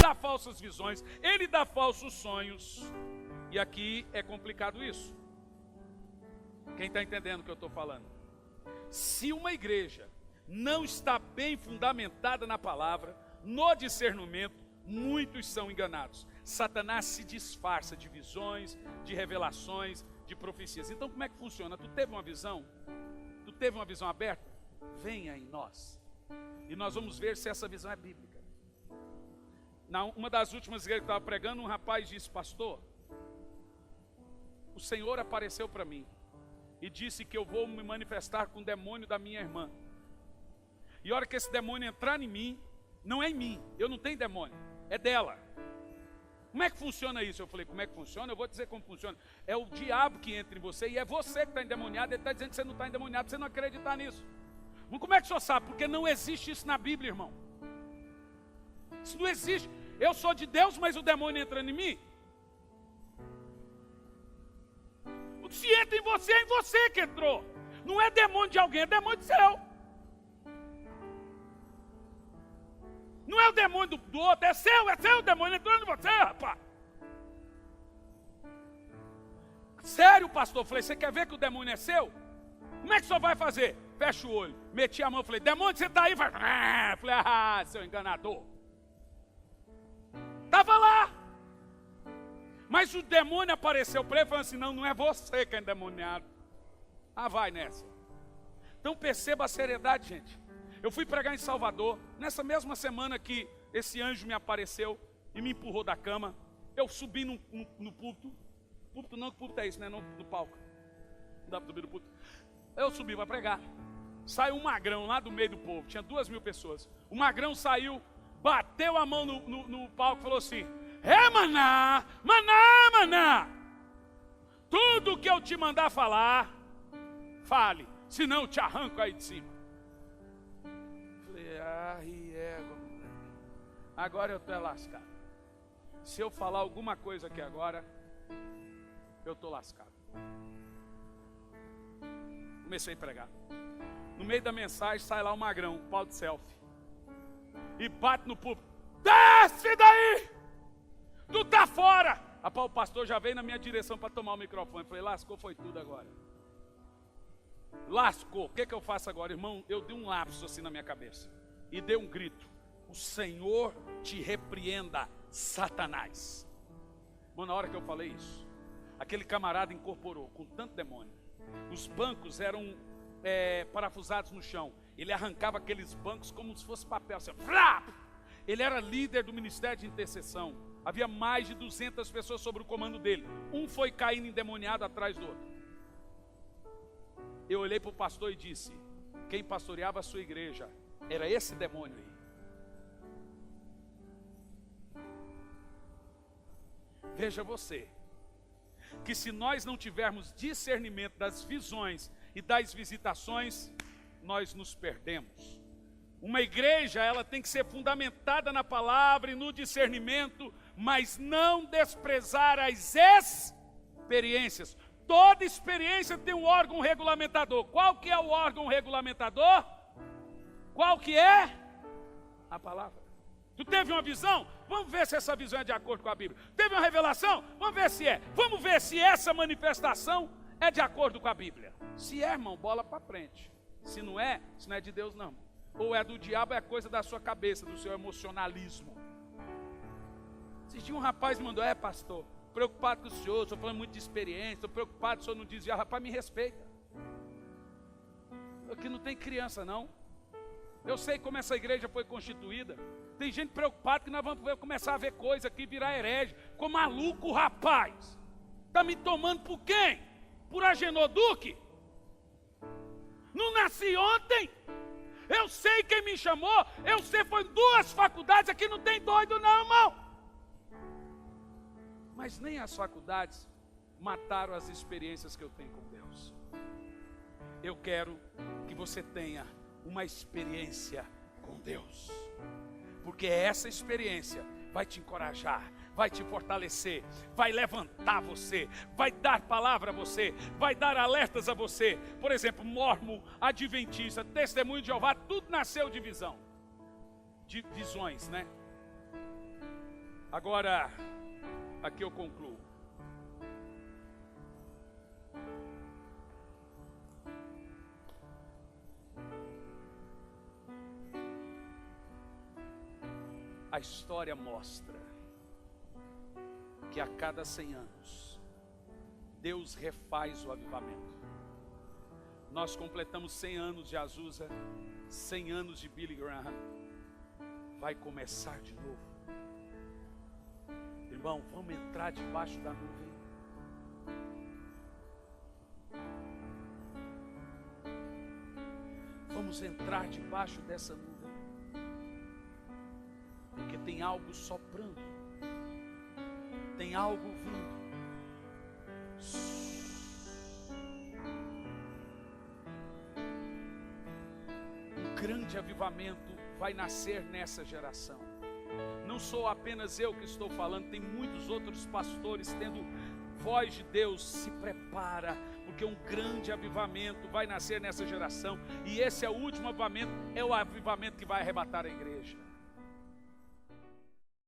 dá falsas visões, ele dá falsos sonhos. E aqui é complicado isso. Quem está entendendo o que eu estou falando? Se uma igreja não está bem fundamentada na palavra, no discernimento, muitos são enganados. Satanás se disfarça de visões, de revelações, de profecias. Então como é que funciona? Tu teve uma visão? Tu teve uma visão aberta? Venha em nós. E nós vamos ver se essa visão é bíblica. Uma das últimas igrejas que eu estava pregando, um rapaz disse: pastor, o Senhor apareceu para mim e disse que eu vou me manifestar com o demônio da minha irmã. E a hora que esse demônio entrar em mim, não é em mim, eu não tenho demônio, é dela. Como é que funciona isso? Eu falei: como é que funciona? Eu vou dizer como funciona. É o diabo que entra em você e é você que está endemoniado. Ele está dizendo que você não está endemoniado, você não acreditar nisso. Mas como é que o senhor sabe? Porque não existe isso na Bíblia, irmão. Isso não existe. Eu sou de Deus, mas o demônio entra em mim. Se entra em você, é em você que entrou. Não é demônio de alguém, é demônio do céu. Não é o demônio do outro, é seu o demônio entrando em você, rapaz. Sério, pastor? Falei: você quer ver que o demônio é seu? Como é que o senhor vai fazer? Fecha o olho. Meti a mão, falei: demônio, você está aí? Falei: seu enganador. Estava lá. Mas o demônio apareceu para ele e falou assim: não é você que é endemoniado. Ah, vai nessa. Então perceba a seriedade, gente. Eu fui pregar em Salvador, nessa mesma semana que esse anjo me apareceu e me empurrou da cama. Eu subi no púlpito. Púlpito não, que púlpito é isso, né? No palco. Não dá para subir no púlpito. Eu subi para pregar. Saiu um magrão lá do meio do povo, tinha 2.000 pessoas. O magrão saiu, bateu a mão no palco e falou assim: maná, tudo que eu te mandar falar, fale, senão eu te arranco aí de cima. Falei: agora eu estou lascado. Se eu falar alguma coisa aqui agora, eu estou lascado. Comecei a pregar. No meio da mensagem sai lá o magrão, um pau de selfie, e bate no púlpito: desce daí! Tu tá fora! O pastor já veio na minha direção para tomar o microfone. Falei: lascou, foi tudo agora. Lascou. O que eu faço agora, irmão? Eu dei um lapso assim na minha cabeça e dei um grito: o Senhor te repreenda, Satanás. Bom, na hora que eu falei isso, aquele camarada incorporou com tanto demônio Os bancos eram parafusados no chão. Ele arrancava aqueles bancos como se fosse papel, assim, flá! Ele era líder do ministério de intercessão. Havia mais de 200 pessoas sob o comando dele. Um foi caindo endemoniado atrás do outro. Eu olhei para o pastor e disse: quem pastoreava a sua igreja era esse demônio aí. Veja você, que se nós não tivermos discernimento das visões e das visitações, nós nos perdemos. Uma igreja, ela tem que ser fundamentada na palavra e no discernimento, mas não desprezar as experiências. Toda experiência tem um órgão regulamentador. Qual que é o órgão regulamentador? Qual que é? A palavra. Tu teve uma visão? Vamos ver se essa visão é de acordo com a Bíblia. Teve uma revelação? Vamos ver se é. Vamos ver se essa manifestação é de acordo com a Bíblia. Se é, irmão, bola para frente. Se não é de Deus não. Ou é do diabo, é coisa da sua cabeça, do seu emocionalismo. Esses dias um rapaz me mandou: pastor, preocupado com o senhor, estou falando muito de experiência, estou preocupado, o senhor não desviar. Rapaz, me respeita. Aqui não tem criança não. Eu sei como essa igreja foi constituída. Tem gente preocupada que nós vamos começar a ver coisa aqui, virar herege. Ficou maluco, rapaz. Está me tomando por quem? Por Agenor Duque? Não nasci ontem. Eu sei quem me chamou. Eu sei, foi em 2 faculdades. Aqui não tem doido não, irmão. Mas nem as faculdades mataram as experiências que eu tenho com Deus. Eu quero que você tenha uma experiência com Deus, porque essa experiência vai te encorajar, vai te fortalecer, vai levantar você, vai dar palavra a você, vai dar alertas a você. Por exemplo, Mórmon, Adventista, Testemunho de Jeová, tudo nasceu de visão, de visões, né? Agora, aqui eu concluo. A história mostra que a cada 100 anos, Deus refaz o avivamento. Nós completamos 100 anos de Azusa, 100 anos de Billy Graham. Vai começar de novo. Irmão, vamos entrar debaixo da nuvem. Vamos entrar debaixo dessa nuvem. Porque tem algo soprando, tem algo vindo. Um grande avivamento vai nascer nessa geração. Não sou apenas eu que estou falando, tem muitos outros pastores tendo voz de Deus. Se prepara, porque um grande avivamento vai nascer nessa geração. E esse é o último avivamento, é o avivamento que vai arrebatar a igreja.